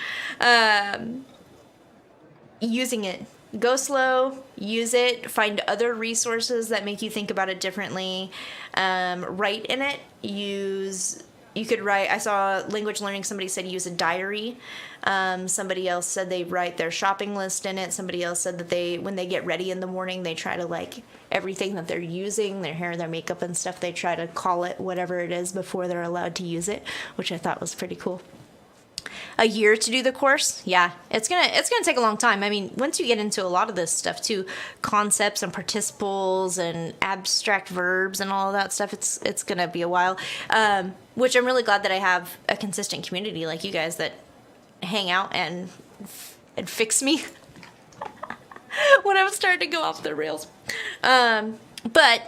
Using it. Go slow, use it, find other resources that make you think about it differently. Write in it. You could write. I saw Language Learning, somebody said use a diary. Somebody else said they write their shopping list in it. Somebody else said that when they get ready in the morning, they try to everything that they're using, their hair, their makeup and stuff, they try to call it whatever it is before they're allowed to use it, which I thought was pretty cool. A year to do the course? Yeah, it's gonna take a long time. I mean, once you get into a lot of this stuff too, concepts and participles and abstract verbs and all of that stuff, it's gonna be a while. Which I'm really glad that I have a consistent community like you guys that hang out and fix me when I'm starting to go off the rails. But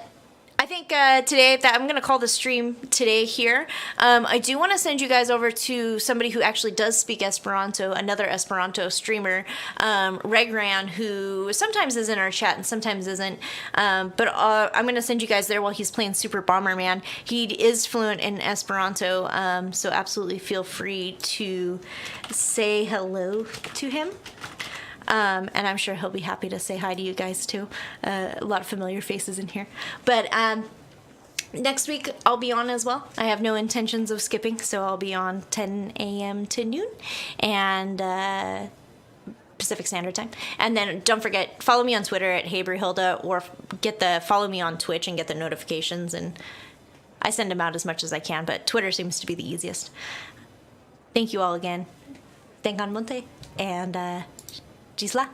I think today that I'm going to call the stream today here. I do want to send you guys over to somebody who actually does speak Esperanto, another Esperanto streamer, Regran, who sometimes is in our chat and sometimes isn't. But I'm going to send you guys there while he's playing Super Bomberman. He is fluent in Esperanto, so absolutely feel free to say hello to him. And I'm sure he'll be happy to say hi to you guys too. A lot of familiar faces in here. But next week I'll be on as well. I have no intentions of skipping, so I'll be on 10 a.m. to noon and Pacific Standard Time. And then don't forget, follow me on Twitter at Brewhilda, or follow me on Twitch and get the notifications. And I send them out as much as I can, but Twitter seems to be the easiest. Thank you all again. Tengan Monte, and Gisla.